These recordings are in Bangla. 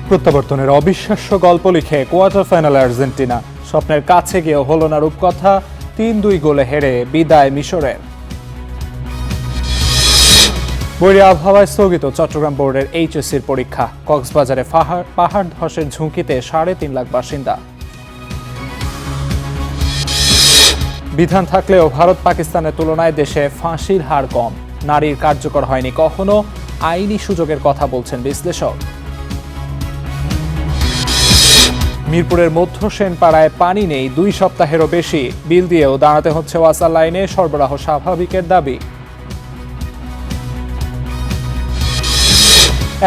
প্রত্যাবর্তনের অবিশ্বাস্য গল্প লিখে কোয়ার্টার ফাইনালে আর্জেন্টিনা। স্বপ্নের কাছে গিয়েও হলো না রূপকথা, ৩-২ গোলে হেরে বিদায় মিশরের। বৈরী আবহাওয়ায় স্থগিত চট্টগ্রাম বোর্ডের এইচএসসির পরীক্ষা। কক্সবাজারে পাহাড় ধসের ঝুঁকিতে ৩.৫ লাখ বাসিন্দা। বিধান থাকলেও ভারত পাকিস্তানের তুলনায় দেশে ফাঁসির হার কম। নারীর কার্যকর হয়নি কখনো, আইনি সুযোগের কথা বলছেন বিশ্লেষক। মিরপুরের মধ্য সেনপাড়ায় পানি নেই ২ সপ্তাহেরও বেশি, বিল দিয়েও দাঁড়াতে হচ্ছে ওয়াসার লাইনে, সরবরাহ স্বাভাবিকের দাবি।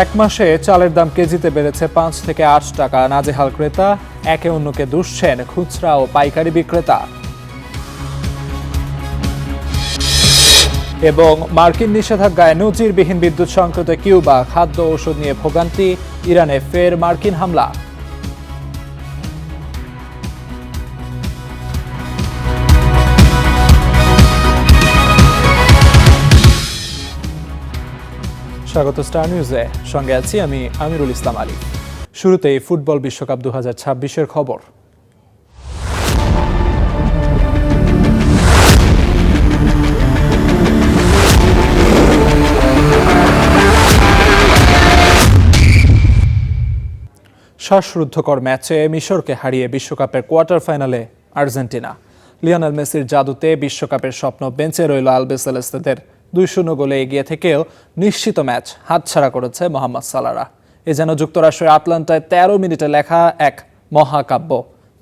এক মাসে চালের দাম কেজিতে বেড়েছে ৫ থেকে ৮ টাকা। নাজেহাল ক্রেতা, একে অন্যকে দুষছেন খুচরা ও পাইকারি বিক্রেতা। এবং মার্কিন নিষেধাজ্ঞায় নজিরবিহীন বিদ্যুৎ সংকটে কিউবা, খাদ্য ঔষধ নিয়ে ভোগান্তি, ইরানে ফের মার্কিন হামলা। স্বাগত স্টার নিউজে, সঙ্গে আছি আমি আমিরুল ইসলাম আলী। শুরুতেই ফুটবল বিশ্বকাপ 2026-এর খবর। শ্বাসরুদ্ধকর ম্যাচে মিশরকে হারিয়ে বিশ্বকাপের কোয়ার্টার ফাইনালে আর্জেন্টিনা। লিওনেল মেসির জাদুতে বিশ্বকাপের স্বপ্ন বেঁচে রইল আলবিসেলেস্তেদের। ২-০ গোলে এগিয়ে থেকেও নিশ্চিত ম্যাচ হাতছাড়া করেছে মোহাম্মদ সালাহরা। এ যেন যুক্তরাষ্ট্রের আটলান্টায় ১৩ মিনিটে লেখা এক মহাকাব্য।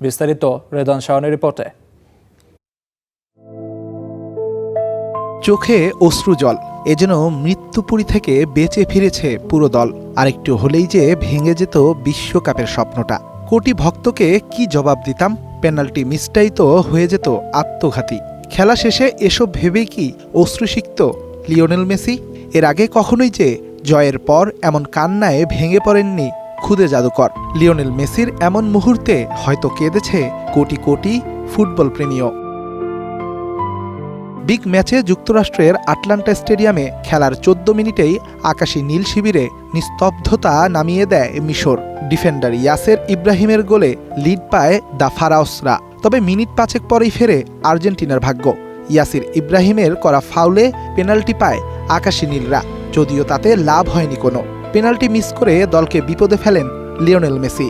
বিস্তারিত রেদন শাওনের রিপোর্টে। চোখে অশ্রুজল, এ যেন মৃত্যুপুরী থেকে বেঁচে ফিরেছে পুরো দল। আরেকটু হলেই যে ভেঙে যেত বিশ্বকাপের স্বপ্নটা। কোটি ভক্তকে কি জবাব দিতাম? পেনাল্টি মিসটাই তো হয়ে যেত আত্মঘাতী। খেলা শেষে এসব ভেবেই কি অশ্রুসিক্ত লিওনেল মেসি? এর আগে কখনোই যে জয়ের পর এমন কান্নায় ভেঙে পড়েননি খুদে জাদুকর। লিওনেল মেসির এমন মুহূর্তে হয়তো কেঁদেছে কোটি কোটি ফুটবল প্রেমীও। বিগ ম্যাচে যুক্তরাষ্ট্রের আটলান্টা স্টেডিয়ামে খেলার ১৪ মিনিটেই আকাশী নীল শিবিরে নিস্তব্ধতা নামিয়ে দেয় মিশর। ডিফেন্ডার ইয়াসের ইব্রাহিমের গোলে লিড পায় দ্য ফারাওসরা। তবে মিনিট ৫ পরেই ফেরে আর্জেন্টিনার ভাগ্য। ইয়াসির ইব্রাহিমের করা ফাউলে পেনাল্টি পায় আকাশী নীলরা, যদিও তাতে লাভ হয়নি কোনো। পেনাল্টি মিস করে দলকে বিপদে ফেলেন লিওনেল মেসি।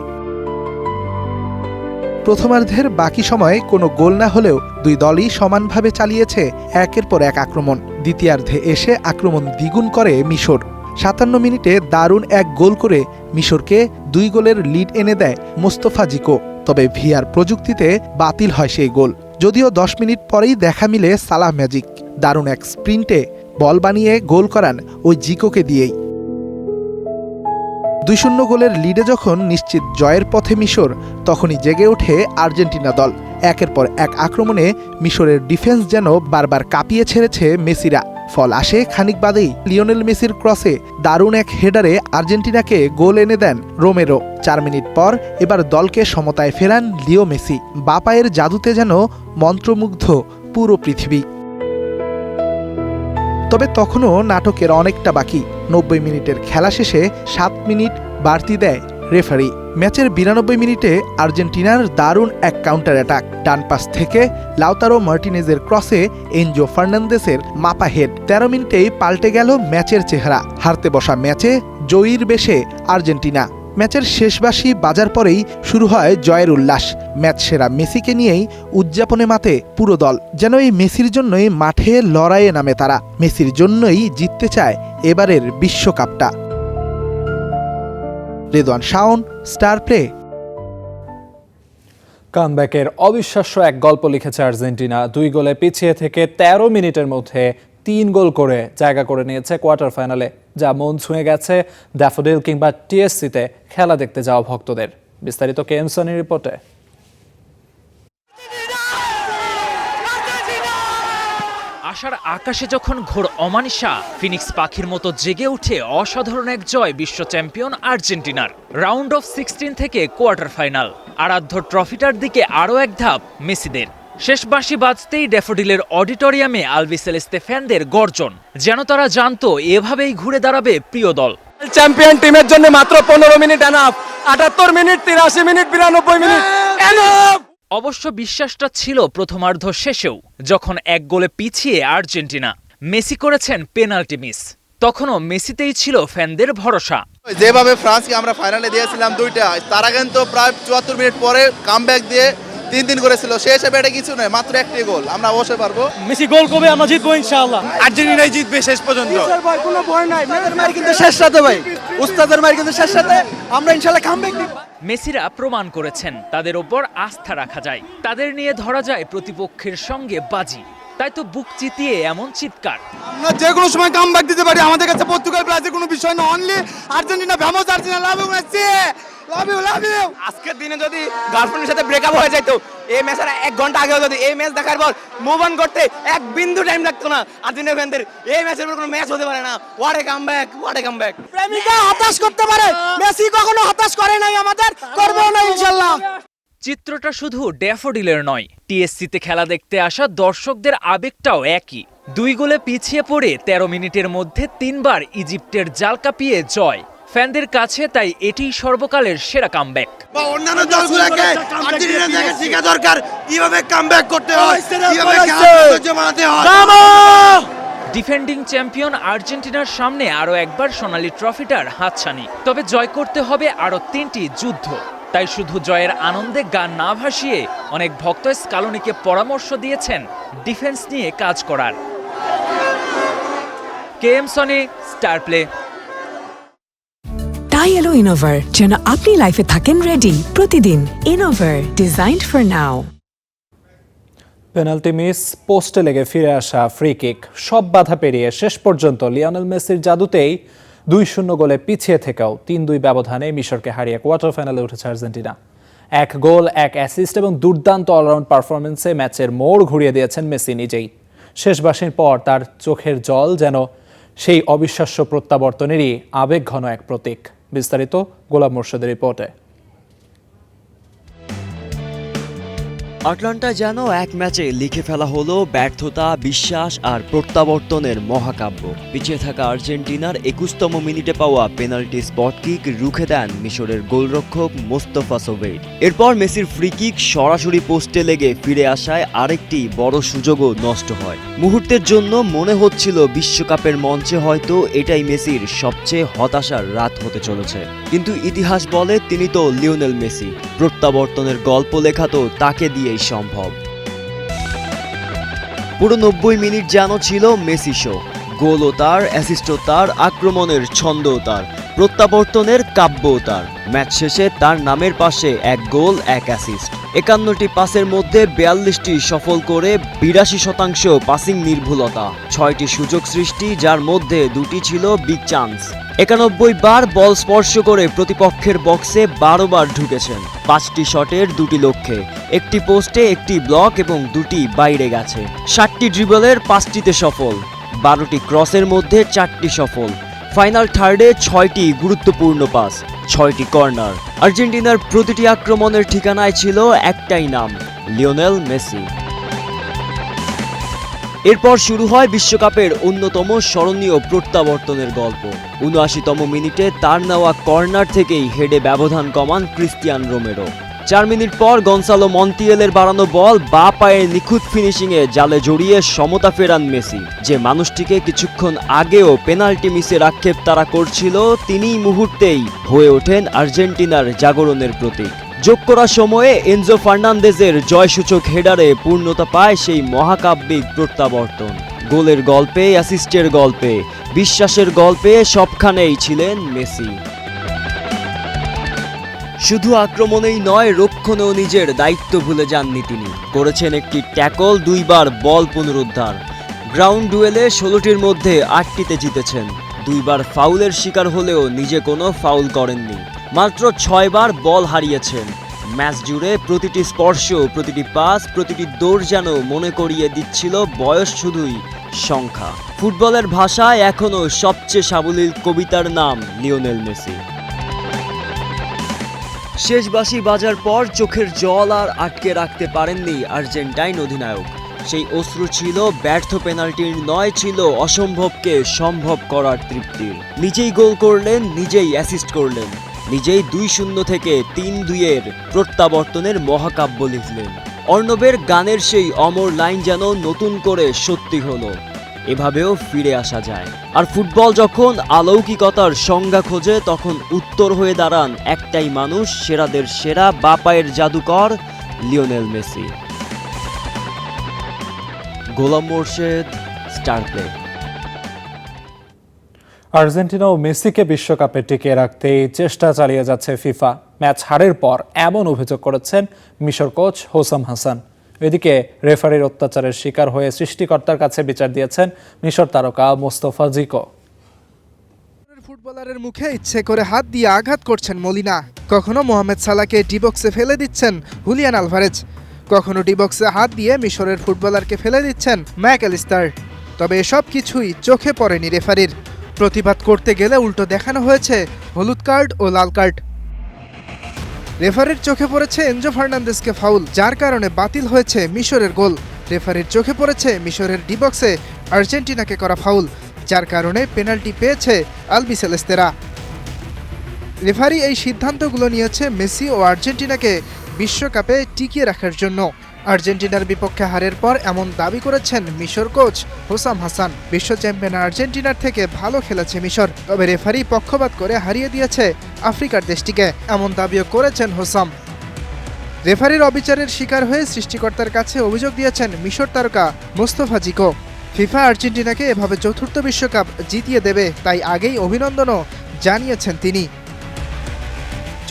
প্রথমার্ধের বাকি সময়ে কোনো গোল না হলেও দুই দলই সমানভাবে চালিয়েছে একের পর এক আক্রমণ। দ্বিতীয়ার্ধে এসে আক্রমণ দ্বিগুণ করে মিশর। ৫৭ মিনিটে দারুণ এক গোল করে মিশরকে ২ গোলের লিড এনে দেয় মোস্তফা জিকো। তবে ভিআর প্রযুক্তিতে বাতিল হয় সেই গোল। যদিও ১০ মিনিট পরেই দেখা মিলে সালাহ ম্যাজিক। দারুণ এক স্প্রিন্টে বল বানিয়ে গোল করান ওই জিকোকে দিয়েই। ২-০ গোলের লিডে যখন নিশ্চিত জয়ের পথে মিশর, তখনই জেগে ওঠে আর্জেন্টিনা দল। একের পর এক আক্রমণে মিশরের ডিফেন্স যেন বারবার কাঁপিয়ে ছেড়েছে মেসিরা। ফল আসে খানিক বাদেই লিওনেল মেসির ক্রসে দারুণ এক হেডারে আর্জেন্টিনাকে গোল এনে দেন রোমেরো। ৪ মিনিট পর এবার দলকে সমতায় ফেরান লিও মেসি। বাঁ পায়ের জাদুতে যেন মন্ত্রমুগ্ধ পুরো পৃথিবী। তবে তখনও নাটকের অনেকটা বাকি। ৯০ মিনিটের খেলা শেষে ৭ মিনিট বাড়তি দেয় রেফারি। ম্যাচের ৯২ মিনিটে আর্জেন্টিনার দারুণ এক কাউন্টার অ্যাটাক। ডান পাশ থেকে লাউতারো মার্টিনেজের ক্রসে এনজো ফার্নান্দেসের মাপা হেড। ১৩ মিনিটেই পাল্টে গেল ম্যাচের চেহারা। হারতে বসা ম্যাচে জয়ীর বেশে আর্জেন্টিনা। ম্যাচের শেষ বাঁশি বাজার পরেই শুরু হয় জয়ের উল্লাস। ম্যাচ সেরা মেসিকে নিয়েই উদযাপনে মাতে পুরো দল। যেন এই মেসির জন্যই মাঠে লড়াইয়ে নামে তারা। মেসির জন্যই জিততে চায় এবারের বিশ্বকাপটা। Redwan Shawon, star play. কামব্যাকের অবিশ্বাস্য এক গল্প লিখেছে আর্জেন্টিনা। ২ গোলে পিছিয়ে থেকে ১৩ মিনিটের মধ্যে ৩ গোল করে জায়গা করে নিয়েছে কোয়ার্টার ফাইনালে, যা মন ছুঁয়ে গেছে ড্যাফোডিল কিংবা টিএসসিতে খেলা দেখতে যাওয়া ভক্তদের। বিস্তারিত কেএমসনের রিপোর্টে। আশার আকাশে যখন ঘোর অমানিশা, ফিনিক্স পাখির মতো জেগে উঠে অসাধারণ এক জয় বিশ্ব চ্যাম্পিয়ন আর্জেন্টিনার। রাউন্ড অফ 16 থেকে কোয়ার্টার ফাইনাল, আরাধ্য ট্রফিটার দিকে আরও এক ধাপ মেসিদের। শেষ বাঁশি বাজতেই ড্যাফোডিলের অডিটোরিয়ামে আলবিসেলেস্তে ফ্যানদের গর্জন, যেন তারা জানতো এভাবেই ঘুরে দাঁড়াবে প্রিয় দল। চ্যাম্পিয়ন টিমের জন্য মাত্র 15 minute enough. 78 minute, 83 minute, 92 minute, enough! অবশ্য বিশ্বাসটা ছিল প্রথমার্ধ শেষেও, যখন এক গোলে পিছিয়ে আর্জেন্টিনা। মেসি করেছেন পেনাল্টি মিস, তখনও মেসিতেই ছিল ফ্যানদের ভরসা। যেভাবে ফ্রান্সকে আমরা ফাইনালে দিয়েছিলাম দুইটা, তারা কিন্তু প্রায় 74 মিনিট পরে কামব্যাক দিয়ে 3-3 করেছিল। সে হিসেবে এটা কিছু নয়, মাত্র একটি গোল, আমরা অবশ্যই পারবো। মেসি গোল করবে, আমরা জিতবো ইনশাআল্লাহ। আর্জেন্টিনাই জিতবে শেষ পর্যন্ত। ভাই কোনো ভয় নাই, মেয়েদের মার কিন্তু শেষ রাতে ভাই, উস্তাদের মার কিন্তু শেষ রাতে, আমরা ইনশাআল্লাহ কামব্যাক দিব। মেসিরা প্রমাণ করেছেন তাদের ওপর আস্থা রাখা যায়, তাদের নিয়ে ধরা যায় প্রতিপক্ষের সঙ্গে বাজি। তাই তো বুক চিতিয়ে এমন চিৎকার। আমরা যে কোনো সময় কামব্যাক দিতে পারি, আমাদের কাছে পর্তুগাল ব্রাজিল কোনো বিষয় না, only Argentina famous, Argentina love you Messi, love you love you. আজকের দিনে যদি গার্লফ্রেন্ডের সাথে ব্রেকআপ হয়ে যেত, এই ম্যাচের 1 ঘন্টা আগে যদি এই ম্যাচ দেখার পর মুভ অন করতে এক বিন্দু টাইম লাগতো না আর্জেন্টিনা ফ্যানদের। এই ম্যাচের পর কোনো ম্যাচ হতে পারে না। What a comeback, what a comeback. প্রেমিকা হতাশ করতে পারে, মেসি কখনো হতাশ করে নাই আমাদের, করবে না ইনশাআল্লাহ। চিত্রটা শুধু ড্যাফোডিলের নয়, টিএসসিতে খেলা দেখতে আসা দর্শকদের আবেগটাও একই। 2 গোলে পিছিয়ে পড়ে 13 মিনিটের মধ্যে 3 বার ইজিপ্টের জাল কাঁপিয়ে জয়। ফ্যানদের কাছে তাই এটিই সর্বকালের সেরা কামব্যাক। অন্যান্য দলগুলোকে আর্জেন্টিনা থেকে শেখা দরকার, কিভাবে কামব্যাক করতে হয়, কিভাবে খেলা বানাতে হয়। ডিফেন্ডিং চ্যাম্পিয়ন আর্জেন্টিনার সামনে আরও একবার সোনালী ট্রফিটার হাতছানি। তবে জয় করতে হবে আরও 3টি যুদ্ধ। তাই শুধু জয়ের আনন্দে গান না ভাসিয়ে অনেক ভক্ত স্কালোনিকে পরামর্শ দিয়েছেন ডিফেন্স নিয়ে কাজ করার। KM Soni, star play. Tie এলো ইনোভার, যেন আপনি লাইফে থাকেন রেডি প্রতিদিন। ইনোভার, designed for now. Penalty miss, পোস্টে লেগে ফিরে আসা ফ্রি কিক, সব বাধা পেরিয়ে শেষ পর্যন্ত লিওনেল মেসির জাদুতেই 2-0 গোলে পিছিয়ে থেকেও 3-2 ব্যবধানে মিশরকে হারিয়ে কোয়ার্টার ফাইনালে উঠেছে আর্জেন্টিনা। 1 গোল, 1 অ্যাসিস্ট এবং দুর্দান্ত অলরাউন্ড পারফরমেন্সে ম্যাচের মোড় ঘুরিয়ে দিয়েছেন মেসি নিজেই। শেষ বাঁশির পর তার চোখের জল যেন সেই অবিশ্বাস্য প্রত্যাবর্তনেরই আবেগঘন এক প্রতীক। বিস্তারিত গোলাম মোর্শেদের রিপোর্টে। আটলান্টা যেন এক ম্যাচে লিখে ফেলা হলো ব্যর্থতা, বিশ্বাস আর প্রত্যাবর্তনের মহাকাব্য। পিছিয়ে থাকা আর্জেন্টিনার 21তম মিনিটে পাওয়া পেনাল্টি স্পট কিক রুখে দেন মিশরের গোলরক্ষক মোস্তফা সোবেইর। এরপর মেসির ফ্রি কিক সরাসরি পোস্টে লেগে ফিরে আসায় আরেকটি বড় সুযোগও নষ্ট হয়। মুহূর্তের জন্য মনে হচ্ছিল বিশ্বকাপের মঞ্চে হয়তো এটাই মেসির সবচেয়ে হতাশার রাত হতে চলেছে। কিন্তু ইতিহাস বলে তিনি তো লিওনেল মেসি, প্রত্যাবর্তনের গল্প লেখা তো তাকে দিয়েই সম্ভব। পুরো 90 মিনিট যেন ছিল মেসি শো। গোলও তার, অ্যাসিস্টও তার, আক্রমণের ছন্দও তার, প্রত্যাবর্তনের কাব্যও তার। ম্যাচ শেষে তার নামের পাশে 1 গোল, 1 অ্যাসিস্ট। 51টি পাসের মধ্যে 42টি সফল করে 82% পাসিং নির্ভুলতা, 6টি সুযোগ সৃষ্টি, যার মধ্যে 2টি ছিল বিগ চান্স। 91 বার বল স্পর্শ করে প্রতিপক্ষের বক্সে 12 বার ঢুকেছেন। 5টি শটের 2টি লক্ষ্যে, 1টি পোস্টে, 1টি ব্লক এবং 2টি বাইরে গেছে। 60টি ড্রিবলের 5টিতে সফল, 12টি ক্রসের মধ্যে 4টি সফল। ফাইনাল থার্ডে 6টি গুরুত্বপূর্ণ পাস, 6টি কর্নার। আর্জেন্টিনার প্রতিটি আক্রমণের ঠিকানায় ছিল একটাই নাম, লিওনেল মেসি। এরপর শুরু হয় বিশ্বকাপের অন্যতম স্মরণীয় প্রত্যাবর্তনের গল্প। ৭৯তম মিনিটে তার নেওয়া কর্নার থেকেই হেডে ব্যবধান কমান ক্রিস্টিয়ান রোমেরো। 4 মিনিট পর গনসালো মন্টিয়েলের বাড়ানো বল বাঁ পায়ের নিখুঁত ফিনিশিংয়ে জালে জড়িয়ে সমতা ফেরান মেসি। যে মানুষটিকে কিছুক্ষণ আগেও পেনাল্টি মিসের আক্ষেপ তারা করছিল, তিনিই মুহূর্তেই হয়ে ওঠেন আর্জেন্টিনার জাগরণের প্রতীক। যোগ করা সময়ে এনজো ফার্নান্দেজের জয়সূচক হেডারে পূর্ণতা পায় সেই মহাকাব্যিক প্রত্যাবর্তন। গোলের গল্পে, অ্যাসিস্টের গল্পে, বিশ্বাসের গল্পে সবখানেই ছিলেন মেসি। শুধু আক্রমণেই নয়, রক্ষণেও নিজের দায়িত্ব ভুলে যাননি তিনি। করেছেন একটি ট্যাকল, 2 বার বল পুনরুদ্ধার। গ্রাউন্ড ডুয়েলে 16টির মধ্যে 8টিতে জিতেছেন। 2 বার ফাউলের শিকার হলেও নিজে কোনো ফাউল করেননি। মাত্র 6 বার বল হারিয়েছেন। ম্যাচ জুড়ে প্রতিটি স্পর্শ, প্রতিটি পাস, প্রতিটি দৌড় যেন মনে করিয়ে দিচ্ছিল বয়স শুধুই সংখ্যা। ফুটবলের ভাষায় এখনও সবচেয়ে সাবলীল কবিতার নাম লিওনেল মেসি। শেষ বাঁশি বাজার পর চোখের জল আর আটকে রাখতে পারেননি আর্জেন্টাইন অধিনায়ক। সেই অশ্রু ছিল ব্যর্থ পেনাল্টির নয়, ছিল অসম্ভবকে সম্ভব করার তৃপ্তির। নিজেই গোল করলেন, নিজেই অ্যাসিস্ট করলেন। নিজেই 2-0 থেকে 3-2-এর প্রত্যাবর্তনের মহাকাব্য লিখলেন। অর্ণবের গানের সেই অমর লাইন যেন নতুন করে সত্যি হলো, এভাবেও ফিরে আসা যায়। আর ফুটবল যখন অলৌকিকতার সংজ্ঞা খোঁজে তখন উত্তর হয়ে দাঁড়ান একটাই মানুষ, সেরাদের সেরা বাপায়ের জাদুকর লিওনেল মেসি। গোলাম মোর্শেদ, স্টার প্লে। আর্জেন্টিনা ও মেসিকে বিশ্বকাপে টিকিয়ে রাখতে চেষ্টা চালিয়ে যাচ্ছে ফিফা। ম্যাচ হারের পর এমন অভিযোগ করেছেন মিশর কোচ হোসাম হাসান। এদিকে রেফারির অত্যাচারের শিকার হয়ে সৃষ্টিকর্তার কাছে বিচার দিয়েছেন মিশর তারকা মোস্তফা জিকো। ফুটবলারের মুখে ইচ্ছে করে হাত দিয়ে আঘাত করছেন মলিনা, কখনো মোহামেদ সালাহকে ডিবক্সে ফেলে দিচ্ছেন হুলিয়ান আলভারেজ, কখনো ডিবক্সে হাত দিয়ে মিশরের ফুটবলারকে ফেলে দিচ্ছেন ম্যাকঅ্যালিস্টার। তবে এসব কিছুই চোখে পড়েনি রেফারির। প্রতিবাদ করতে গেলে উল্টো দেখানো হয়েছে হলুদ কার্ড ও লাল কার্ড। রেফারির চোখে পড়েছে এনজো ফার্নান্দেজকে ফাউল, যার কারণে বাতিল হয়েছে মিশরের গোল। রেফারির চোখে পড়েছে মিশরের ডিবক্সে আর্জেন্টিনাকে করা ফাউল, যার কারণে পেনাল্টি পেয়েছে আলবিসেলেস্তেরা। রেফারি এই সিদ্ধান্তগুলো নিয়েছে মেসি ও আর্জেন্টিনাকে বিশ্বকাপে টিকিয়ে রাখার জন্য। আর্জেন্টিনার বিপক্ষে হারের পর এমন দাবি করেছেন মিশর কোচ হোসাম হাসান। বিশ্ব চ্যাম্পিয়ন আর্জেন্টিনার থেকে ভালো খেলেছে মিশর, তবে রেফারি পক্ষপাত করে হারিয়ে দিয়েছে আফ্রিকার দেশটিকে, এমন দাবিও করেছেন হোসাম। রেফারির অবিচারের শিকার হয়ে সৃষ্টিকর্তার কাছে অভিযোগ দিয়েছেন মিশর তারকা মোস্তফা জিকো। ফিফা আর্জেন্টিনাকে এভাবে চতুর্থ বিশ্বকাপ জিতিয়ে দেবে, তাই আগেই অভিনন্দনও জানিয়েছেন তিনি।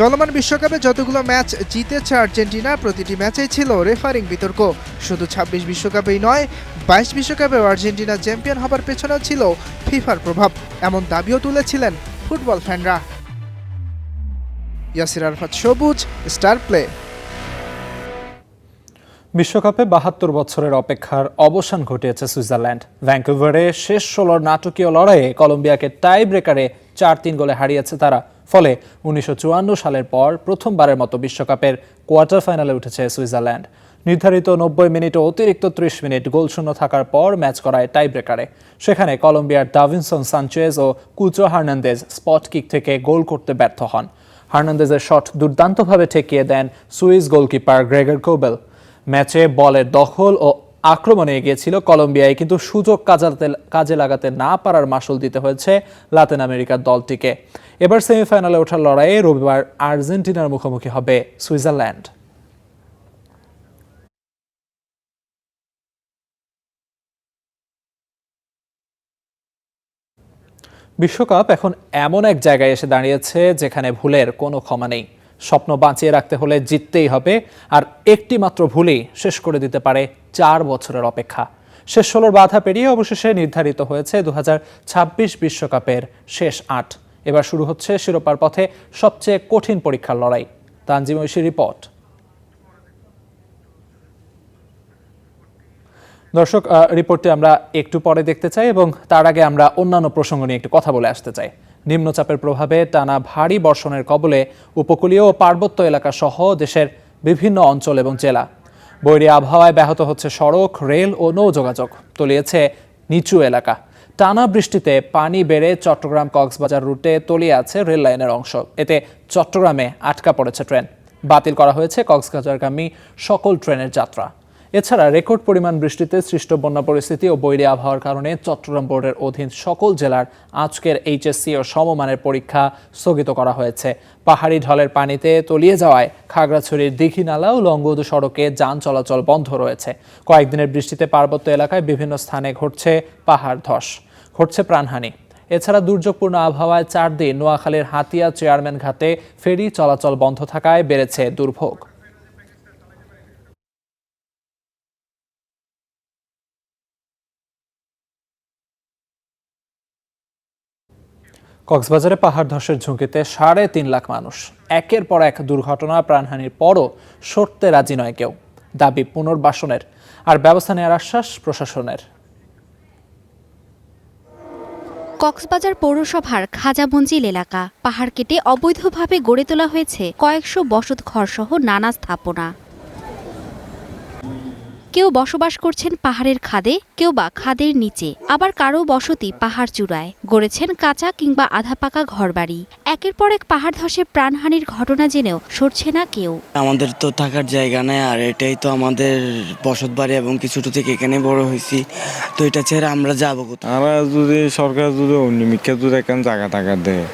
চলমান বিশ্বকাপে যতগুলো ম্যাচ জিতেছে আর্জেন্টিনা, প্রতিটি ম্যাচেই ছিল রেফারিং বিতর্ক। শুধু 26 বিশ্বকাপেই নয়, 22 বিশ্বকাপেও আর্জেন্টিনা চ্যাম্পিয়ন হবার পেছনেও ছিল ফিফার প্রভাব, এমন দাবিও তুলেছিলেন ফুটবল ফ্যানরা। ইয়াসির আরাফাত সবুজ, স্টার প্লে। বিশ্বকাপে 72 বছরের অপেক্ষার অবসান ঘটিয়েছে সুইজারল্যান্ড। ভ্যাঙ্কুভারে শেষ 16 নাটকীয় লড়াইয়ে কলম্বিয়াকে টাই ব্রেকারে 4-3 গোলে হারিয়েছে তারা। ফলে 1954 সালের পর প্রথমবারের মতো বিশ্বকাপের কোয়ার্টার ফাইনালে উঠেছে সুইজারল্যান্ড। নির্ধারিত 90 মিনিট ও অতিরিক্ত 30 মিনিট গোলশূন্য থাকার পর ম্যাচ করায় টাই ব্রেকারে। সেখানে কলম্বিয়ার দাভিনসন সানচেজ ও কুচো হার্নান্দেজ স্পট কিক থেকে গোল করতে ব্যর্থ হন। হার্নান্দেজের শট দুর্দান্তভাবে ঠেকিয়ে দেন সুইস গোলকিপার গ্রেগর কোবেল। ম্যাচে বলের দখল ও আক্রমণে এগিয়েছিল কলম্বিয়ায়, কিন্তু সুযোগ কাজে লাগাতে না পারার মাসুল দিতে হয়েছে লাতিন আমেরিকার দলটিকে। এবার সেমিফাইনালে ওঠার লড়াইয়ে রবিবার আর্জেন্টিনার মুখোমুখি হবে সুইজারল্যান্ড। বিশ্বকাপ এখন এমন এক জায়গায় এসে দাঁড়িয়েছে যেখানে ভুলের কোনো ক্ষমা নেই। স্বপ্ন বাঁচিয়ে রাখতে হলে জিততেই হবে, আর একটি মাত্র ভুলই শেষ করে দিতে পারে 4 বছরের অপেক্ষা। শেষ 16 বাধা পেরিয়ে অবশেষে নির্ধারিত হয়েছে 2026 বিশ্বকাপের শেষ 8। এবার শুরু হচ্ছে শিরোপার পথে সবচেয়ে কঠিন পরীক্ষার লড়াই। তানজিম ঐশীর রিপোর্ট। দর্শক, রিপোর্টটি আমরা একটু পরে দেখতে চাই এবং তার আগে আমরা অন্যান্য প্রসঙ্গ নিয়ে একটু কথা বলে আসতে চাই। নিম্নচাপের প্রভাবে টানা ভারী বর্ষণের কবলে উপকূলীয় ও পার্বত্য এলাকা সহ দেশের বিভিন্ন অঞ্চল এবং জেলা। বৈরী আবহাওয়ায় ব্যাহত হচ্ছে সড়ক, রেল ও নৌ যোগাযোগ, তলিয়েছে নিচু এলাকা। টানা বৃষ্টিতে পানি বেড়ে চট্টগ্রাম কক্সবাজার রুটে তলিয়ে আছে রেল লাইনের অংশ। এতে চট্টগ্রামে আটকা পড়েছে ট্রেন। বাতিল করা হয়েছে কক্সবাজারগামী সকল ট্রেনের যাত্রা। এছাড়া রেকর্ড পরিমাণ বৃষ্টিতে সৃষ্ট বন্যা পরিস্থিতি ও বৈরী আবহাওয়ার কারণে চট্টগ্রাম বোর্ডের অধীন সকল জেলার আজকের এইচএসসি ও সমমানের পরীক্ষা স্থগিত করা হয়েছে। পাহাড়ি ঢলের পানিতে তলিয়ে যাওয়ায় খাগড়াছড়ির দীঘিনালা ও লংগদু সড়কে যান চলাচল বন্ধ রয়েছে। কয়েকদিনের বৃষ্টিতে পার্বত্য এলাকায় বিভিন্ন স্থানে ঘটছে পাহাড় ধস, ঘটছে প্রাণহানি। এছাড়া দুর্যোগপূর্ণ আবহাওয়ায় 4 দিন নোয়াখালীর হাতিয়া চেয়ারম্যান ঘাটে ফেরি চলাচল বন্ধ থাকায় বেড়েছে দুর্ভোগ। কক্সবাজারে পাহাড় ধসের ঝুঁকিতে 3.5 লাখ মানুষ। একের পর এক দুর্ঘটনা, প্রাণহানির পরও সরতে রাজি নয় কেউ। দাবি পুনর্বাসনের আর ব্যবস্থা নেওয়ার আশ্বাস প্রশাসনের। কক্সবাজার পৌরসভার খাজা মঞ্জিল এলাকা, পাহাড় কেটে অবৈধভাবে গড়ে তোলা হয়েছে কয়েকশো বসত ঘরসহ নানা স্থাপনা। কেউ বসবাস করছেন পাহাড়ের খাদে, কেউ বা খাদের নিচে, আবার কারো বসতি পাহাড় চূড়ায়। গড়েছেন কাঁচা কিংবা আধা পাকা ঘরবাড়ি। একের পর এক পাহাড় ধসে প্রাণহানির ঘটনা জেনেও সরছে না কেউ। আমাদের তো থাকার জায়গা নেই, আর এটাই তো আমাদের বসত বাড়ি এবং কিছুটা থেকে এখানে বড় হয়েছি, তো এটা ছেড়ে আমরা যাবো কোথায়? আমরা যদি সরকার যদি অন্যমিকা যদি এখানে জায়গা দেয়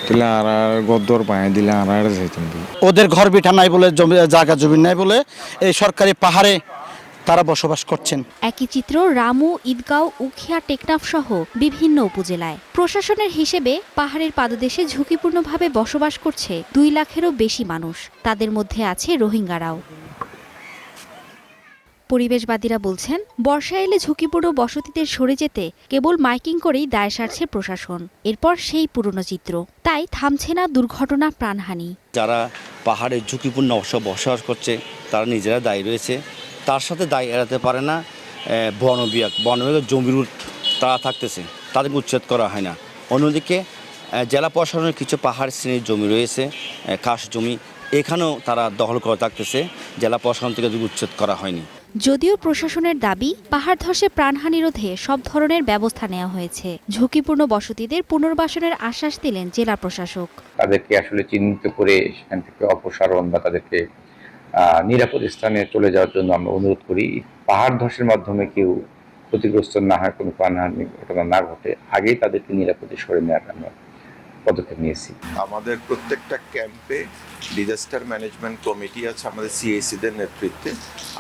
তাহলে আর গদ্দর পায়ে দিলে আর যেতাম। ওদের ঘর বিঠা নাই বলে, জায়গা জমি নাই বলে এই সরকারি পাহাড়ে তারা বসবাস করছেন। একই চিত্র রামু, ঈদগাঁও, উখিয়া, টেকনাফ সহ বিভিন্ন উপজেলায়। প্রশাসনের হিসেবে পাহাড়ের পাদদেশে ঝুঁকিপূর্ণভাবে বসবাস করছে 2 লাখেরও বেশি মানুষ। তাদের মধ্যে আছে রোহিঙ্গারাও। পরিবেশবাদীরা বলছেন, বর্ষা এলে ঝুঁকিপূর্ণ বসতিতে সরে যেতে কেবল মাইকিং করেই দায় সারছে প্রশাসন। এরপর সেই পুরনো চিত্র। তাই থামছে না দুর্ঘটনা, প্রাণহানি। যারা পাহাড়ে ঝুঁকিপূর্ণ বসবাস করছে তারা নিজেরা দায়ী রয়েছে, তার সাথে দায় এড়াতে পারে না বন বিভাগের জমির তারা থাকতেছে, তাদেরকে উচ্ছেদ করা হয় না। অন্যদিকে জেলা প্রশাসনের কিছু পাহাড় শ্রেণীর জমি রয়েছে, খাস জমি, এখানেও তারা দখল করে থাকতেছে, জেলা প্রশাসন থেকে উচ্ছেদ করা হয়নি। যদিও প্রশাসনের দাবি, পাহাড় ধসে প্রাণহানি রোধে সব ধরনের ব্যবস্থা নেওয়া হয়েছে। ঝুঁকিপূর্ণ বসতিদের পুনর্বাসনের আশ্বাস দিলেন জেলা প্রশাসক। তাদেরকে আসলে চিহ্নিত করে সেখান থেকে অপসারণ বা তাদেরকে নিরাপদ স্থানে চলে যাওয়ার জন্য আমরা অনুরোধ করি। পাহাড় ধসের মাধ্যমে কেউ ক্ষতিগ্রস্ত না হয়, কোনো প্রাণহানি ঘটনা না ঘটে, আগেই তাদেরকে নিরাপদে সরে নেওয়ার আমরা পদক্ষেপ নিয়েছি। আমাদের প্রত্যেকটা ক্যাম্পে ডিজাস্টার ম্যানেজমেন্ট কমিটি আছে আমাদের সিএসিদের নেতৃত্বে।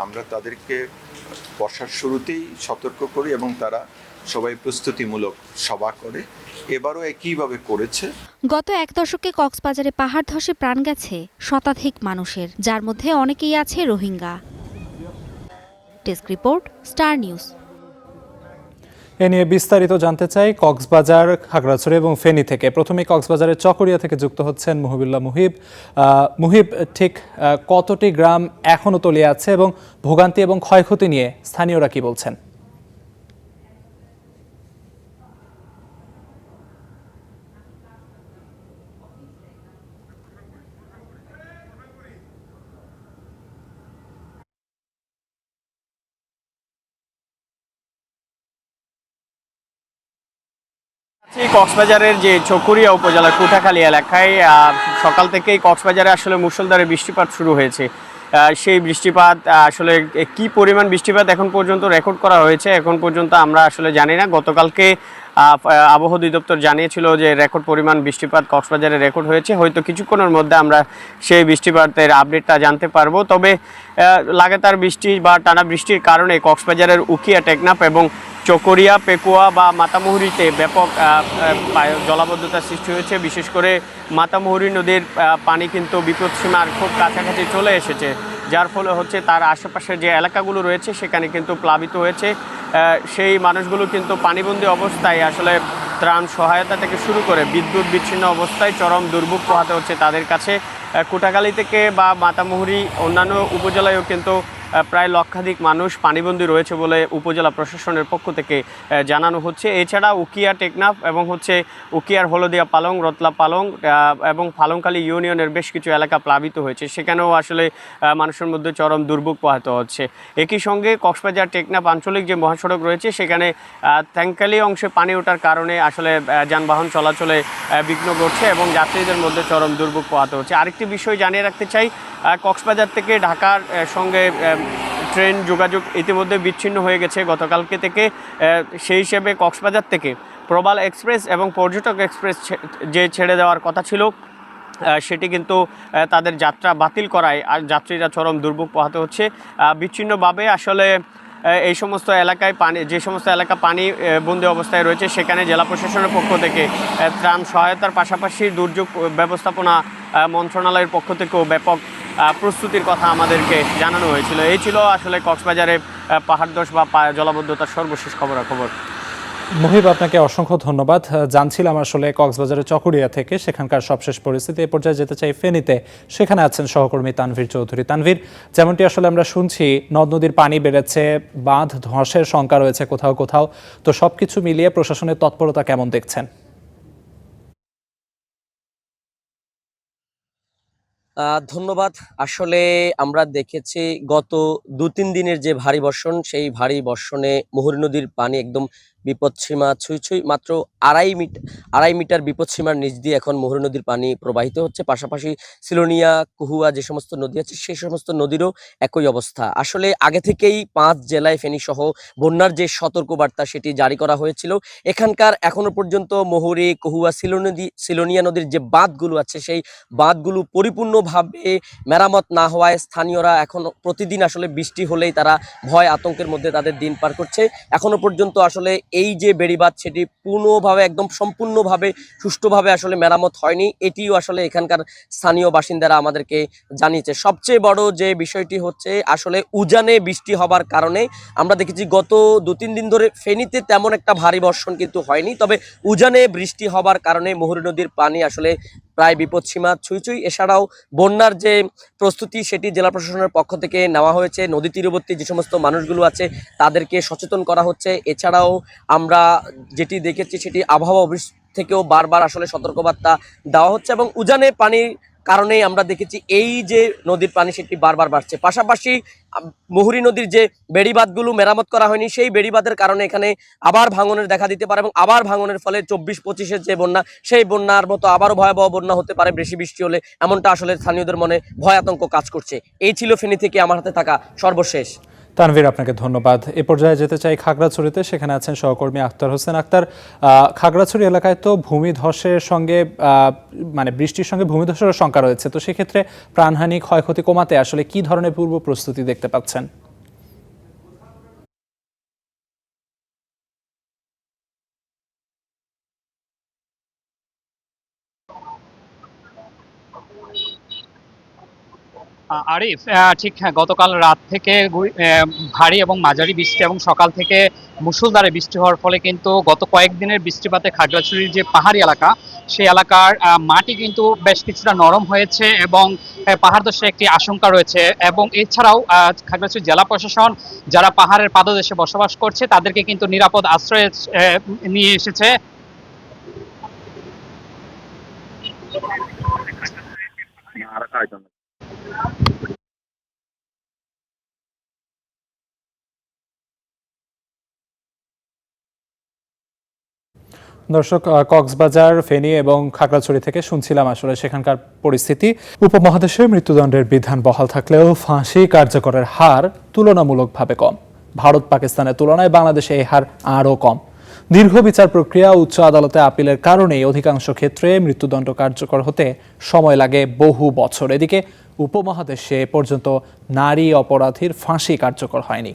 আমরা তাদেরকে বর্ষার শুরুতেই সতর্ক করি এবং তারা সবাই প্রস্তুতিমূলক সভা করে। এবারও একইভাবে করেছে। গত 1 দশকে কক্সবাজারে পাহাড় ধসে প্রাণ গেছে শতাধিক মানুষের, যার মধ্যে অনেকেই আছে Rohingya. Desk report, star news. এ নিয়ে বিস্তারিত জানতে চাই কক্সবাজার, খাগড়াছড়ি এবং ফেনী থেকে। প্রথমে কক্সবাজারের চকরিয়া থেকে যুক্ত হচ্ছেন মুহিবুল্লাহ মুহিব। মুহিব, ঠিক কতটি গ্রাম এখনো তলিয়ে আছে এবং ভোগান্তি এবং ক্ষয়ক্ষতি নিয়ে স্থানীয়রা কি বলছেন? কক্সবাজারের যে চকরিয়া উপজেলার কুঠাখালী এলাকায় সকাল থেকেই কক্সবাজারে আসলে মুষলধারে বৃষ্টিপাত শুরু হয়েছে। সেই বৃষ্টিপাত আসলে কি পরিমাণ বৃষ্টিপাত এখন পর্যন্ত রেকর্ড করা হয়েছে এখন পর্যন্ত আমরা আসলে জানি না। গতকালকে আবহাওয়া অধিদপ্তর জানিয়েছিল যে রেকর্ড পরিমাণ বৃষ্টিপাত কক্সবাজারে রেকর্ড হয়েছে। হয়তো কিছুক্ষণের মধ্যে আমরা সেই বৃষ্টিপাতের আপডেটটা জানতে পারবো। তবে লাগাতার বৃষ্টি বা টানা বৃষ্টির কারণে কক্সবাজারের উখিয়া, টেকনাফ এবং চকরিয়া, পেকুয়া বা মাতামুহুরিতে ব্যাপক জলাবদ্ধতার সৃষ্টি হয়েছে। বিশেষ করে মাতামুহুরি নদীর পানি কিন্তু বিপদসীমার খুব কাছাকাছি চলে এসেছে, যার ফলে হচ্ছে তার আশেপাশের যে এলাকাগুলো রয়েছে সেখানে কিন্তু প্লাবিত হয়েছে। সেই মানুষগুলো কিন্তু পানিবন্দী অবস্থায় আসলে ত্রাণ সহায়তা থেকে শুরু করে বিদ্যুৎ বিচ্ছিন্ন অবস্থায় চরম দুর্ভোগ পোহাতে হচ্ছে তাদের কাছে। কুটাখালী থেকে বা মাতামুহুরি অন্যান্য উপজেলায়ও কিন্তু প্রায় লক্ষাধিক মানুষ পানিবন্দী রয়েছে বলে উপজেলা প্রশাসনের পক্ষ থেকে জানানো হচ্ছে। এছাড়া উখিয়া, টেকনাফ এবং উখিয়ার হলদিয়া পালং, রতলা পালং এবং ফালংখালী ইউনিয়নের বেশ কিছু এলাকা প্লাবিত হয়েছে, সেখানেও আসলে মানুষের মধ্যে চরম দুর্ভোগ পোহাতে হচ্ছে। একই সঙ্গে কক্সবাজার টেকনাফ আঞ্চলিক যে মহাসড়ক রয়েছে সেখানে থ্যাংকালি অংশে পানি ওঠার কারণে আসলে যানবাহন চলাচলে বিঘ্ন ঘটছে এবং যাত্রীদের মধ্যে চরম দুর্ভোগ পোহাতে হচ্ছে। আরেকটি বিষয় জানিয়ে রাখতে চাই, কক্সবাজার থেকে ঢাকার সঙ্গে ট্রেন যোগাযোগ ইতিমধ্যে বিচ্ছিন্ন হয়ে গেছে গতকালকে থেকে। সেই হিসেবে কক্সবাজার থেকে প্রবাল এক্সপ্রেস এবং পর্যটক এক্সপ্রেস যে ছেড়ে দেওয়ার কথা ছিল সেটি কিন্তু তাদের যাত্রা বাতিল করায় আর যাত্রীরা চরম দুর্ভোগ পোহাতে হচ্ছে। বিচ্ছিন্নভাবে আসলে এই সমস্ত এলাকায় যে সমস্ত এলাকা পানি বন্দি অবস্থায় রয়েছে সেখানে জেলা প্রশাসনের পক্ষ থেকে ত্রাণ সহায়তার পাশাপাশি দুর্যোগ ব্যবস্থাপনা মন্ত্রণালয়ের পক্ষ থেকেও ব্যাপক প্রস্তুতির কথা আমাদেরকে জানানো হয়েছিল। এই ছিল আসলে কক্সবাজারে পাহাড় ধস বা জলাবদ্ধতার সর্বশেষ খবরাখবর। মুহিব, আপনাকে অসংখ্য ধন্যবাদ। জানছিলাম আসলে কক্সবাজারের চকরিয়া থেকে সেখানকার সবশেষ পরিস্থিতি। এ পর্যায়ে যেতে চাই ফেনীতে, সেখানে আছেন সহকর্মী তানভীর চৌধুরী। তানভীর, যেমনটি আসলে আমরা শুনছি নদ নদীর পানি বেড়েছে, বাঁধ ধসের শঙ্কা রয়েছে কোথাও কোথাও, তো সবকিছু মিলিয়ে প্রশাসনের তৎপরতা কেমন দেখছেন? ধন্যবাদ। আসলে আমরা দেখেছি গত 2-3 দিনের যে ভারী বর্ষণ, সেই ভারী বর্ষণে মুহুরী নদীর পানি একদম বিপদসীমা ছুঁই মাত্র 2.5 মিটার বিপদসীমার নিচ দিয়ে এখন মুহুরী নদীর পানি প্রবাহিত হচ্ছে। পাশাপাশি সিলোনিয়া, কুহুয়া যে সমস্ত নদী আছে সেই সমস্ত নদীরও একই অবস্থা। আসলে আগে থেকেই 5 জেলায় ফেনী সহ বন্যার যে সতর্কবার্তা সেটি জারি করা হয়েছিল। এখানকার এখনো পর্যন্ত মুহুরী, কুহুয়া, সিলোনিয়া নদীর যে বাঁধগুলো আছে সেই বাঁধগুলো পরিপূর্ণভাবে মেরামত না হওয়ায় স্থানীয়রা এখন প্রতিদিন আসলে বৃষ্টি হলেই তারা ভয় আতঙ্কের মধ্যে তাদের দিন পার করছে। এখনো পর্যন্ত আসলে এই যে বেড়িবাঁধ সেটি পূর্ণভাবে একদম সম্পূর্ণভাবে সুষ্ঠুভাবে আসলে মেরামত হয়নি, এটিও আসলে এখানকার স্থানীয় বাসিন্দারা আমাদেরকে জানিয়েছে। সবচেয়ে বড় যে বিষয়টি হচ্ছে আসলে উজানে বৃষ্টি হবার কারণে আমরা দেখেছি গত 2-3 দিন ধরে ফেনীতে তেমন একটা ভারী বর্ষণ কিন্তু হয়নি, তবে উজানে বৃষ্টি হবার কারণে মুহুরী নদীর পানি আসলে প্রায় বিপদসীমা ছুঁই। এছাড়াও বন্যার যে প্রস্তুতি সেটি জেলা প্রশাসনের পক্ষ থেকে নেওয়া হয়েছে। নদী তীরবর্তী যে সমস্ত মানুষগুলো আছে তাদেরকে সচেতন করা হচ্ছে। এছাড়াও আমরা যেটি দেখেছি সেটি আবহাওয়া অফিস থেকেও বারবার আসলে সতর্কবার্তা দেওয়া হচ্ছে এবং উজানে পানির কারণেই আমরা দেখেছি এই যে নদীর পানি সেটি বারবার বাড়ছে। পাশাপাশি মুহুরী নদীর যে বেড়িবাঁধগুলো মেরামত করা হয়নি সেই বেড়িবাঁধের কারণে এখানে আবার ভাঙনের দেখা দিতে পারে এবং আবার ভাঙনের ফলে 24-25-এর যে বন্যা সেই বন্যার মতো আবারও ভয়াবহ বন্যা হতে পারে বেশি বৃষ্টি হলে, এমনটা আসলে স্থানীয়দের মনে ভয় আতঙ্ক কাজ করছে। এই ছিল ফেনী থেকে আমার হাতে থাকা সর্বশেষ। তানভীর, আপনাকে ধন্যবাদ। এ পর্যায়ে যেতে চাই খাগড়াছড়িতে, সেখানে আছেন সহকর্মী আক্তার হোসেন। আক্তার, খাগড়াছড়ি এলাকায় তো ভূমিধসের সঙ্গে মানে বৃষ্টির সঙ্গে ভূমিধসের শঙ্কা রয়েছে, তো সেক্ষেত্রে প্রাণহানি, ক্ষয়ক্ষতি কমাতে আসলে কি ধরনের পূর্ব প্রস্তুতি দেখতে পাচ্ছেন? আরিফ, ঠিক গতকাল রাত থেকে ভারী এবং মাঝারি বৃষ্টি এবং সকাল থেকে মুষলধারে বৃষ্টি হওয়ার ফলে কিন্তু গত কয়েকদিনের বৃষ্টিপাতে খাগড়াছড়ির যে পাহাড়ি এলাকা সেই এলাকার মাটি কিন্তু বেশ কিছুটা নরম হয়েছে এবং পাহাড় ধসের একটি আশঙ্কা রয়েছে। এবং এছাড়াও খাগড়াছড়ি জেলা প্রশাসন যারা পাহাড়ের পাদদেশে বসবাস করছে তাদেরকে কিন্তু নিরাপদ আশ্রয়ে নিয়ে এসেছে। দর্শক, কক্সবাজার, ফেনী এবং খাগড়াছড়ি থেকে শুনছিলাম আসলে সেখানকার পরিস্থিতি। উপমহাদেশে মৃত্যুদণ্ডের বিধান বহাল থাকলেও ফাঁসি কার্যকরের হার তুলনামূলকভাবে কম। ভারত পাকিস্তানের তুলনায় বাংলাদেশে এই হার আরও কম। দীর্ঘ বিচার প্রক্রিয়া, উচ্চ আদালতে আপিলের কারণেই অধিকাংশ ক্ষেত্রে মৃত্যুদণ্ড কার্যকর হতে সময় লাগে বহু বছর। এদিকে উপমহাদেশে এ পর্যন্ত নারী অপরাধীর ফাঁসি কার্যকর হয়নি।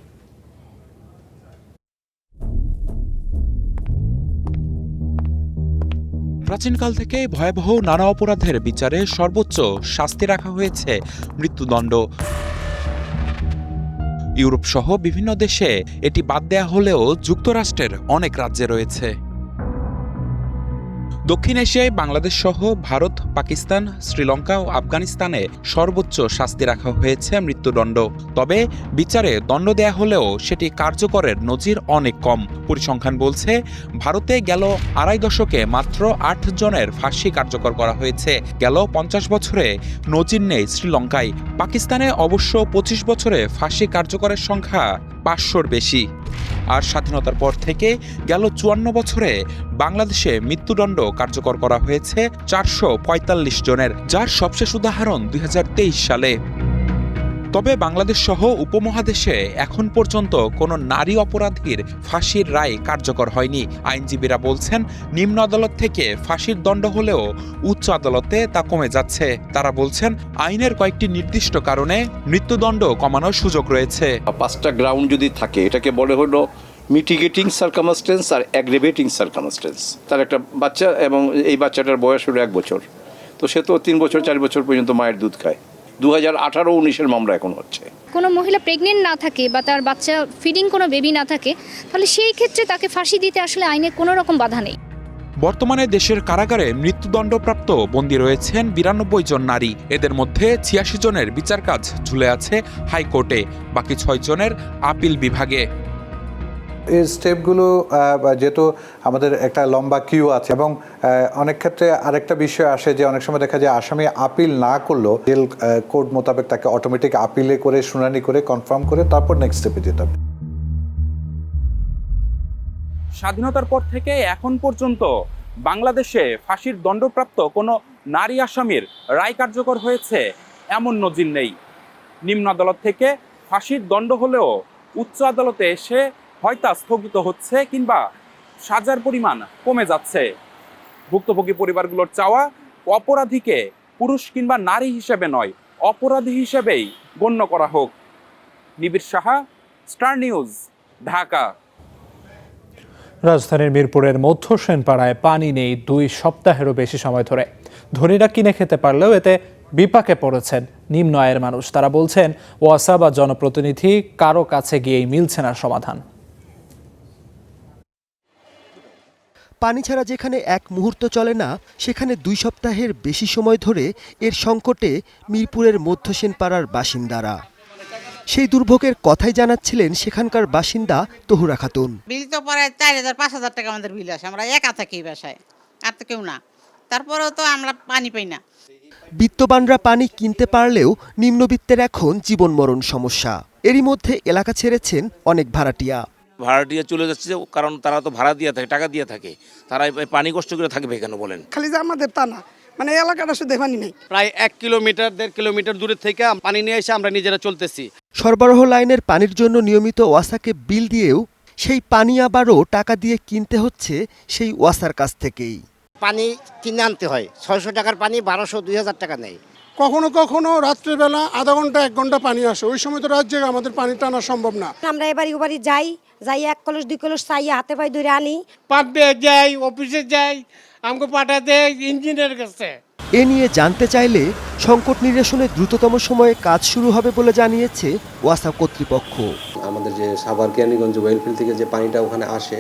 প্রাচীনকাল থেকে ভয়াবহ নানা অপরাধের বিচারে সর্বোচ্চ শাস্তি রাখা হয়েছে মৃত্যুদণ্ড। ইউরোপ সহ বিভিন্ন দেশে এটি বাদ দেয়া হলেও যুক্তরাষ্ট্রের অনেক রাজ্যে রয়েছে। দক্ষিণ এশিয়ায় বাংলাদেশ সহ ভারত, পাকিস্তান, শ্রীলঙ্কা ও আফগানিস্তানে সর্বোচ্চ শাস্তি রাখা হয়েছে মৃত্যুদণ্ড। তবে বিচারে দণ্ড দেয়া হলেও সেটি কার্যকরের নজির অনেক কম। পরিসংখ্যান বলছে ভারতে গেল 2.5 দশকে মাত্র 8 জনের ফাঁসি কার্যকর করা হয়েছে। গেল 50 বছরে নজির নেই শ্রীলঙ্কায়। পাকিস্তানে অবশ্য 25 বছরে ফাঁসি কার্যকরের সংখ্যা 500-র বেশি। আর স্বাধীনতার পর থেকে গেল 54 বছরে বাংলাদেশে মৃত্যুদণ্ড কার্যকর করা হয়েছে 445 জনের, যার সবশেষ উদাহরণ 2023 সালে। তবে বাংলাদেশ সহ উপমহাদেশে এখন পর্যন্ত কোনো নারী অপরাধীর ফাঁসির রায় কার্যকর হয়নি। আইনজীবীরা বলছেন নিম্ন আদালত থেকে ফাঁসির দণ্ড হলেও উচ্চ আদালতে তা কমে যাচ্ছে। তারা বলছেন আইনের কয়েকটি নির্দিষ্ট কারণে মৃত্যুদণ্ড কমানোর সুযোগ রয়েছে। 5টা গ্রাউন্ড যদি থাকে, এটাকে বলে হলো মিটিগেটিং সার্কামস্টেন্স আর অ্যাগ্রেভেটিং সার্কামস্টেন্স। তার একটা বাচ্চা এবং এই বাচ্চাটার বয়স হলো 1 বছর, তো সে তো 3 বছর 4 বছর পর্যন্ত মায়ের দুধ খায়। 2018-19 মামলা এখন হচ্ছে। কোনো মহিলা প্রেগনেন্ট না থাকে বা তার বাচ্চা ফিডিং কোনো বেবি না থাকে, তাহলে সেই ক্ষেত্রে তাকে ফাঁসি দিতে আসলে আইনে কোনো রকম বাধা নেই। বর্তমানে দেশের কারাগারে মৃত্যুদণ্ডপ্রাপ্ত বন্দী রয়েছেন 92 জন নারী। এদের মধ্যে 86 জনের বিচার কাজ ঝুলে আছে হাইকোর্টে, বাকি 6 জনের আপিল বিভাগে। এই স্টেপগুলো যেহেতু আমাদের একটা লম্বা কিউ আছে এবং অনেক ক্ষেত্রে আরেকটা বিষয় আসে যে অনেক সময় দেখা যায় আসামি আপিল না করলেও জেল কোড মোতাবেক তাকে অটোমেটিক আপিলে করে শুনানি করে কনফার্ম করে তারপর নেক্সট স্টেপে যেতে হবে। স্বাধীনতার পর থেকে এখন পর্যন্ত বাংলাদেশে ফাঁসির দণ্ডপ্রাপ্ত কোনো নারী আসামির রায় কার্যকর হয়েছে এমন নজির নেই। নিম্ন আদালত থেকে ফাঁসির দণ্ড হলেও উচ্চ আদালতে এসে হয়তো স্থগিত হচ্ছে কিংবা সাজার পরিমাণ কমে যাচ্ছে। ভুক্তভোগী পরিবারগুলোর চাওয়া অপরাধীকে পুরুষ কিংবা নারী হিসেবে নয়, অপরাধী হিসেবেই গণ্য করা হোক। নিবিড় সাহা, স্টার নিউজ, ঢাকা। রাজধানীর মিরপুরের মধ্য সেনপাড়ায় পানি নেই 2 সপ্তাহেরও বেশি সময় ধরে। ধনীরা কিনে খেতে পারলেও এতে বিপাকে পড়েছেন নিম্ন আয়ের মানুষ। তারা বলছেন ওয়াসা বা জনপ্রতিনিধি কারো কাছে গিয়েই মিলছে না সমাধান। পানি ছাড়া যেখানে এক মুহূর্ত চলে না, সেখানে 2 সপ্তাহের বেশি সময় ধরে এর সংকটে মিরপুরের মধ্য সেনপাড়ার বাসিন্দারা। সেই দুর্ভোগের কথাই জানাচ্ছিলেন সেখানকার বাসিন্দা তহুরা খাতুন। বিল তো পরে 4,000-5,000 টাকা আমাদের বিল আসে, আমরা একা থাকি বাসায়, আর তো কেউ না, তারপরেও তো আমরা পানি পাই না। বিত্তবানরা পানি কিনতে পারলেও নিম্নবিত্তের এখন জীবন মরণ সমস্যা। এরই মধ্যে এলাকা ছেড়েছেন অনেক ভাড়াটিয়া। ভাড়াটিয়া চলে যাচ্ছে কারণ তারা তো ভাড়া দিয়ে থাকে, টাকা দিয়ে থাকে, তারা পানি কষ্ট করে থাকবে কেন বলেন? খালি যে আমাদের তা না, মানে এলাকাটা শুধু পানি নেই। প্রায় 1 কিলোমিটার 1.5 কিলোমিটার দূরে থেকে পানি নিয়ে এসে আমরা নিজেরা চলতেছি। সরবরাহ লাইনের পানির জন্য নিয়মিত ওয়াসাকে বিল দিয়েও সেই পানি আবারও টাকা দিয়ে কিনতে হচ্ছে সেই ওয়াসার কাছ থেকেই। পানি কিনে আনতে হয়, 600 টাকার পানি 1200-2000 টাকা নেয়। কখনো কখনো রাত্রেবেলা আধা ঘন্টা 1 ঘন্টা পানি আসে, ওই সময় তো রাত জেগে আমাদের পানি টানা সম্ভব না। আমরা এবারে ওবারে যাই 1 কলস 2 কলস চাইয়া হাতে পায়ে ধরে আনি। পাটবে যাই, অফিসে যাই, আমাকে পাঠাতে ইঞ্জিনিয়ার কাছে। এ নিয়ে জানতে চাইলে সংকট নিরসনে দ্রুততম সময়ে কাজ শুরু হবে বলে জানিয়েছে ওয়াসা কর্তৃপক্ষ। আমাদের যে সাভার কেরানীগঞ্জ ওয়েলফিল্ড থেকে যে পানিটা ওখানে আসে,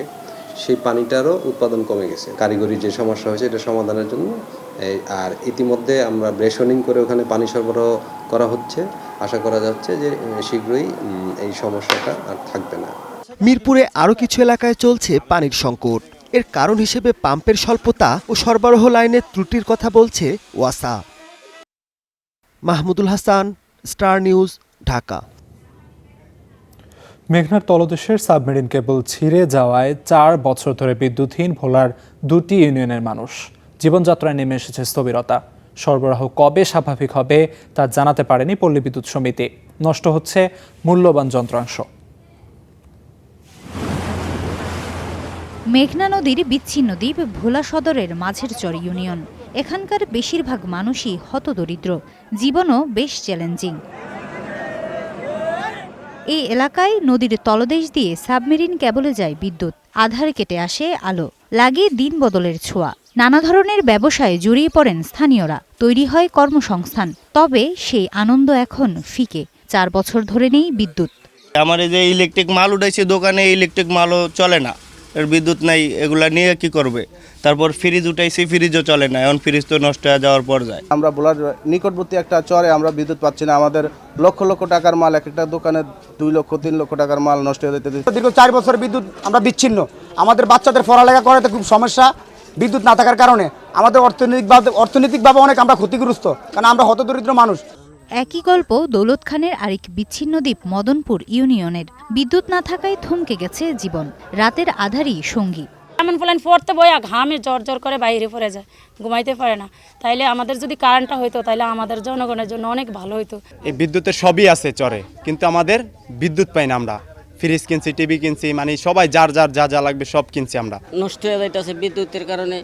সেই পানিটারও উৎপাদন কমে গেছে। কারিগরি যে সমস্যা হয়েছে এটা সমাধানের জন্য আর ইতিমধ্যে আমরা রেশনিং করে ওখানে পানি সরবরাহ করা হচ্ছে। আশা করা যাচ্ছে যে শীঘ্রই এই সমস্যাটা আর থাকবে না। মিরপুরে আরও কিছু এলাকায় চলছে পানির সংকট। এর কারণ হিসেবে পাম্পের স্বল্পতা ও সরবরাহ লাইনের ত্রুটির কথা বলছে ওয়াসা। Mahmudul Hasan, star news, Dhaka. মেঘনার তলদেশের সাবমেরিন কেবল ছিঁড়ে যাওয়ায় 4 বছর ধরে বিদ্যুৎহীন ভোলার 2টি ইউনিয়নের মানুষ। জীবনযাত্রায় নেমে এসেছে স্থবিরতা। সরবরাহ কবে স্বাভাবিক হবে তা জানাতে পারেনি পল্লী বিদ্যুৎ সমিতি। নষ্ট হচ্ছে মূল্যবান যন্ত্রাংশ। মেঘনা নদীর বিচ্ছিন্ন দ্বীপ ভোলা সদরের মাঝেরচর ইউনিয়ন। এখানকার বেশিরভাগ মানুষই হতদরিদ্র, জীবনও বেশ চ্যালেঞ্জিং। এই এলাকায় নদীর তলদেশ দিয়ে সাবমেরিন কেবলে যায় বিদ্যুৎ, আধার কেটে আসে আলো, লাগে দিন বদলের ছোঁয়া। নানা ধরনের ব্যবসায় জড়িয়ে পড়েন স্থানীয়রা, তৈরি হয় কর্মসংস্থান। তবে সেই আনন্দ এখন ফিকে। 4 বছর ধরে নেই বিদ্যুৎ। আমার এই যে ইলেকট্রিক মাল উঠাইছে দোকানে, ইলেকট্রিক মালও চলে না, এর বিদ্যুৎ নাই, এগুলা নিয়ে কি করবে? তারপর ফ্রিজ উঠাইছি, ফ্রিজও চলে না, এখন ফ্রিজ তো নষ্ট হয়ে যাওয়ার পর যায়। আমরা ভোলার নিকটবর্তী একটা চরে আমরা বিদ্যুৎ পাচ্ছি না। আমাদের লক্ষ লক্ষ টাকার মাল, এক একটা দোকানে 2 লক্ষ 3 লক্ষ টাকার মাল নষ্ট হয়ে যেতে। দীর্ঘ 4 বছর বিদ্যুৎ আমরা বিচ্ছিন্ন। আমাদের বাচ্চাদের পড়ালেখা করাতে খুব সমস্যা। বিদ্যুৎ না থাকার কারণে আমাদের অর্থনৈতিকভাবে অনেক আমরা ক্ষতিগ্রস্ত, কারণ আমরা হতদরিদ্র মানুষ। একই গল্প দৌলত খানের আরেক বিচ্ছিন্ন দ্বীপ মদনপুর ইউনিয়নের। বিদ্যুৎ না থাকায় থমকে গেছে জীবন, রাতের আধারই সঙ্গী। এমন প্ল্যান পড়তে বইয়া ঘামে জ্বর করে বাইরে পড়ে যায়, ঘুমাইতে পারে না। তাইলে আমাদের যদি কারেন্টটা হইতো তাহলে আমাদের জনগণের জন্য অনেক ভালো হইতো। এই বিদ্যুতের সবই আছে চরে, কিন্তু আমাদের বিদ্যুৎ পাই না। আমরা ফ্রিজ কিনছি, টিভি কিনছি, মানে সবাই যার যা লাগবে সব কিনছি আমরা। নষ্ট হয়ে যাইতেছে বিদ্যুতের কারণে।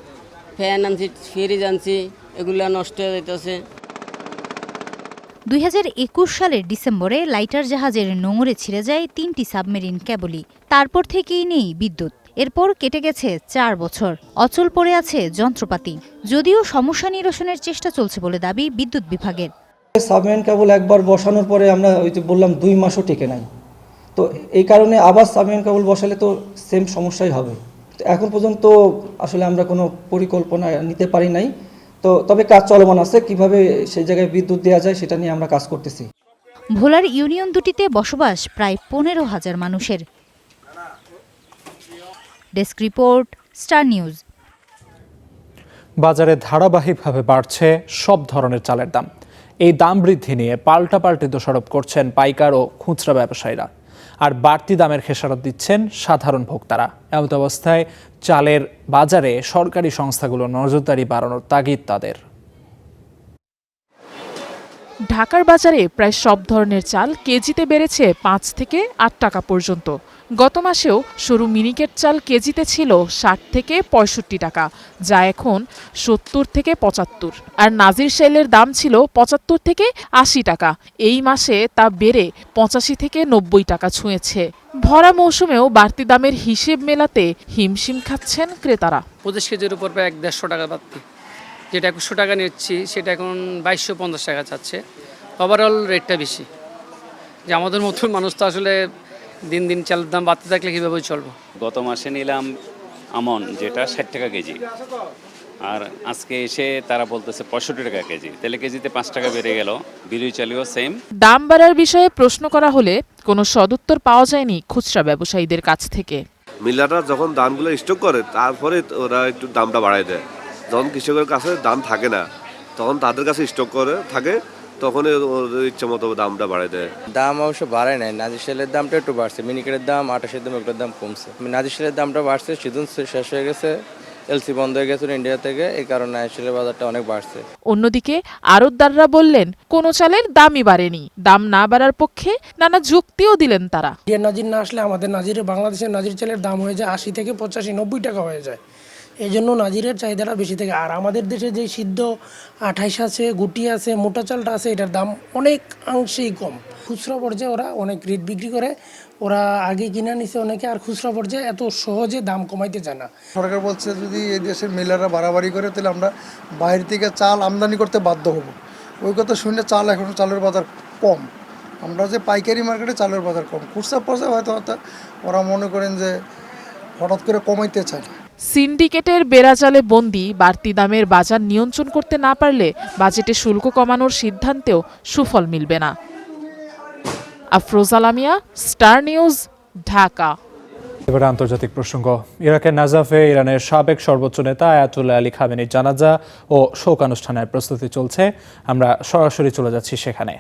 ফ্যান আনছি, ফ্রিজ আনছি, এগুলা নষ্ট হয়ে যাইতেছে। 2021 সালের ডিসেম্বরে লাইটার জাহাজের নোঙরে ছিঁড়ে যায় 3টি সাবমেরিন কেবলই। তারপর থেকেই নেই বিদ্যুৎ। এরপর কেটে গেছে 4 বছর। অচল পড়ে আছে যন্ত্রপাতি। যদিও সমস্যা নিরসনের চেষ্টা চলছে বলে দাবি বিদ্যুৎ বিভাগের। সাবমেরিন কেবল একবার বসানোর পরে আমরা ওই যে বললাম 2 মাসও টেকে নাই, তো এই কারণে আবার সাবমেরিন কেবল বসালে তো সেম সমস্যাই হবে। এখন পর্যন্ত আসলে আমরা কোনো পরিকল্পনা নিতে পারি নাই। তো তবে কাজ চলমান আছে, কিভাবে সেই জায়গায় বিদ্যুৎ দেওয়া যায় সেটা নিয়ে আমরা কাজ করতেছি। ভোলার ইউনিয়ন দুটিতে বসবাস প্রায় 15,000 মানুষের। Desk report, star news. বাজারে ধারাবাহিকভাবে বাড়ছে সব ধরনের চালের দাম। এই দাম বৃদ্ধি নিয়ে পাল্টাপাল্টি দোষারোপ করছেন পাইকার ও খুচরা ব্যবসায়ীরা, আর বাড়তি দামের খেসারত দিচ্ছেন সাধারণ ভোক্তারা। এমত অবস্থায় চালের বাজারে সরকারি সংস্থাগুলো নজরদারি বাড়ানোর তাগিদ তাদের। ঢাকার বাজারে প্রায় সব ধরনের চাল কেজিতে বেড়েছে ৫ থেকে ৮ টাকা পর্যন্ত। গত মাসেও সরু মিনিকেট চাল কেজিতে ছিল ৬০ থেকে ৬৫ টাকা, যা এখন ৭০ থেকে ৭৫। আর নাজির শাইলের দাম ছিল ৭৫ থেকে ৮০ টাকা। এই মাসে তা বেড়ে ৮৫ থেকে ৯০ টাকা ছুঁয়েছে। ভরা মৌসুমেও বাড়তি দামের হিসেব মেলাতে হিমশিম খাচ্ছেন ক্রেতারা। ২৫ কেজির উপর প্রায় ১৫০ টাকা বাড়তি, যেটা ২১০০ টাকা নিচ্ছি সেটা এখন ২২৫০ টাকা চাচ্ছে। ওভারঅল রেটটা বেশি, যে আমাদের মতো মানুষ তো আসলে দিন দিন চালের দাম বাড়তে থাকলে কীভাবে চলবো। গত মাসে নিলাম আমন, যেটা ৬০ টাকা কেজি, আর আজকে এসে তারা বলতেছে ৬৫ টাকা কেজি, তাহলে কেজিতে ৫ টাকা বেড়ে গেল। বিরুই চালিও সেম। দাম বাড়ার বিষয়ে প্রশ্ন করা হলে কোনো সদুত্তর পাওয়া যায়নি খুচরা ব্যবসায়ীদের কাছ থেকে। মিলাররা যখন ধানগুলো স্টক করে তারপরে ওরা একটু দামটা বাড়ায় দেয়। যখন কৃষকের কাছে ধান থাকে না তখন তাদের কাছে স্টক করে থাকে, তখন ইচ্ছা মতো দামটা বাড়ায় দেয়। দাম অবশ্য বাড়ায় নাই, নাজির শাইলের দামটা একটু বাড়ছে, মিনিকেটের দাম ২৮-এর দাম একটার দাম কমছে। নাজির শাইলের দামটা বাড়ছে, সিজন শেষ হয়ে গেছে, এলসি বন্ধ হয়ে গেছে ইন্ডিয়া থেকে, এই কারণে নাজির শাইলের বাজারটা অনেক বাড়ছে। অন্যদিকে আড়তদাররা বললেন কোনো চালের দামই বাড়েনি। দাম না বাড়ার পক্ষে নানা যুক্তিও দিলেন তারা। নাজির না আসলে আমাদের বাংলাদেশের নাজির চালের দাম হয়ে যায় ৮০ থেকে ৮৫-৯০ টাকা হয়ে যায়। এই জন্য নাজিরের চাহিদাটা বেশি থাকে। আর আমাদের দেশে যে সিদ্ধ ২৮ আছে, গুটি আছে, মোটা চালটা আছে, এটার দাম অনেক অংশেই কম। খুচরা পর্যায়ে ওরা অনেক রেট বিক্রি করে, ওরা আগে কিনে নিছে অনেকে, আর খুচরা পর্যায়ে এত সহজে দাম কমাইতে চায় না। সরকার বলছে যদি এই দেশের মিলাররা বাড়াবাড়ি করে তাহলে আমরা বাইরে থেকে চাল আমদানি করতে বাধ্য হব। ওই কথা শুনে এখন চালের বাজার কম। আমরা যে পাইকারি মার্কেটে চালের বাজার কম, খুচরা পর্যায়ে হয়তো ওরা মনে করেন যে হঠাৎ করে কমাইতে চায় না। সিন্ডিকেটের বেড়াজালে বন্দি বাড়তি দামের বাজার নিয়ন্ত্রণ করতে না পারলে বাজেটে শুল্ক কমানোর সিদ্ধান্তেও সুফল মিলবে না। Afroza Lamia, star news, Dhaka. এবার আন্তর্জাতিক প্রসঙ্গ। ইরাকের নাজাফে ইরানের সাবেক সর্বোচ্চ নেতা আয়াতুল্লাহ আলী খামেনির জানাজা ও শোকানুষ্ঠানের প্রস্তুতি চলছে। আমরা সরাসরি চলে যাচ্ছি সেখানে।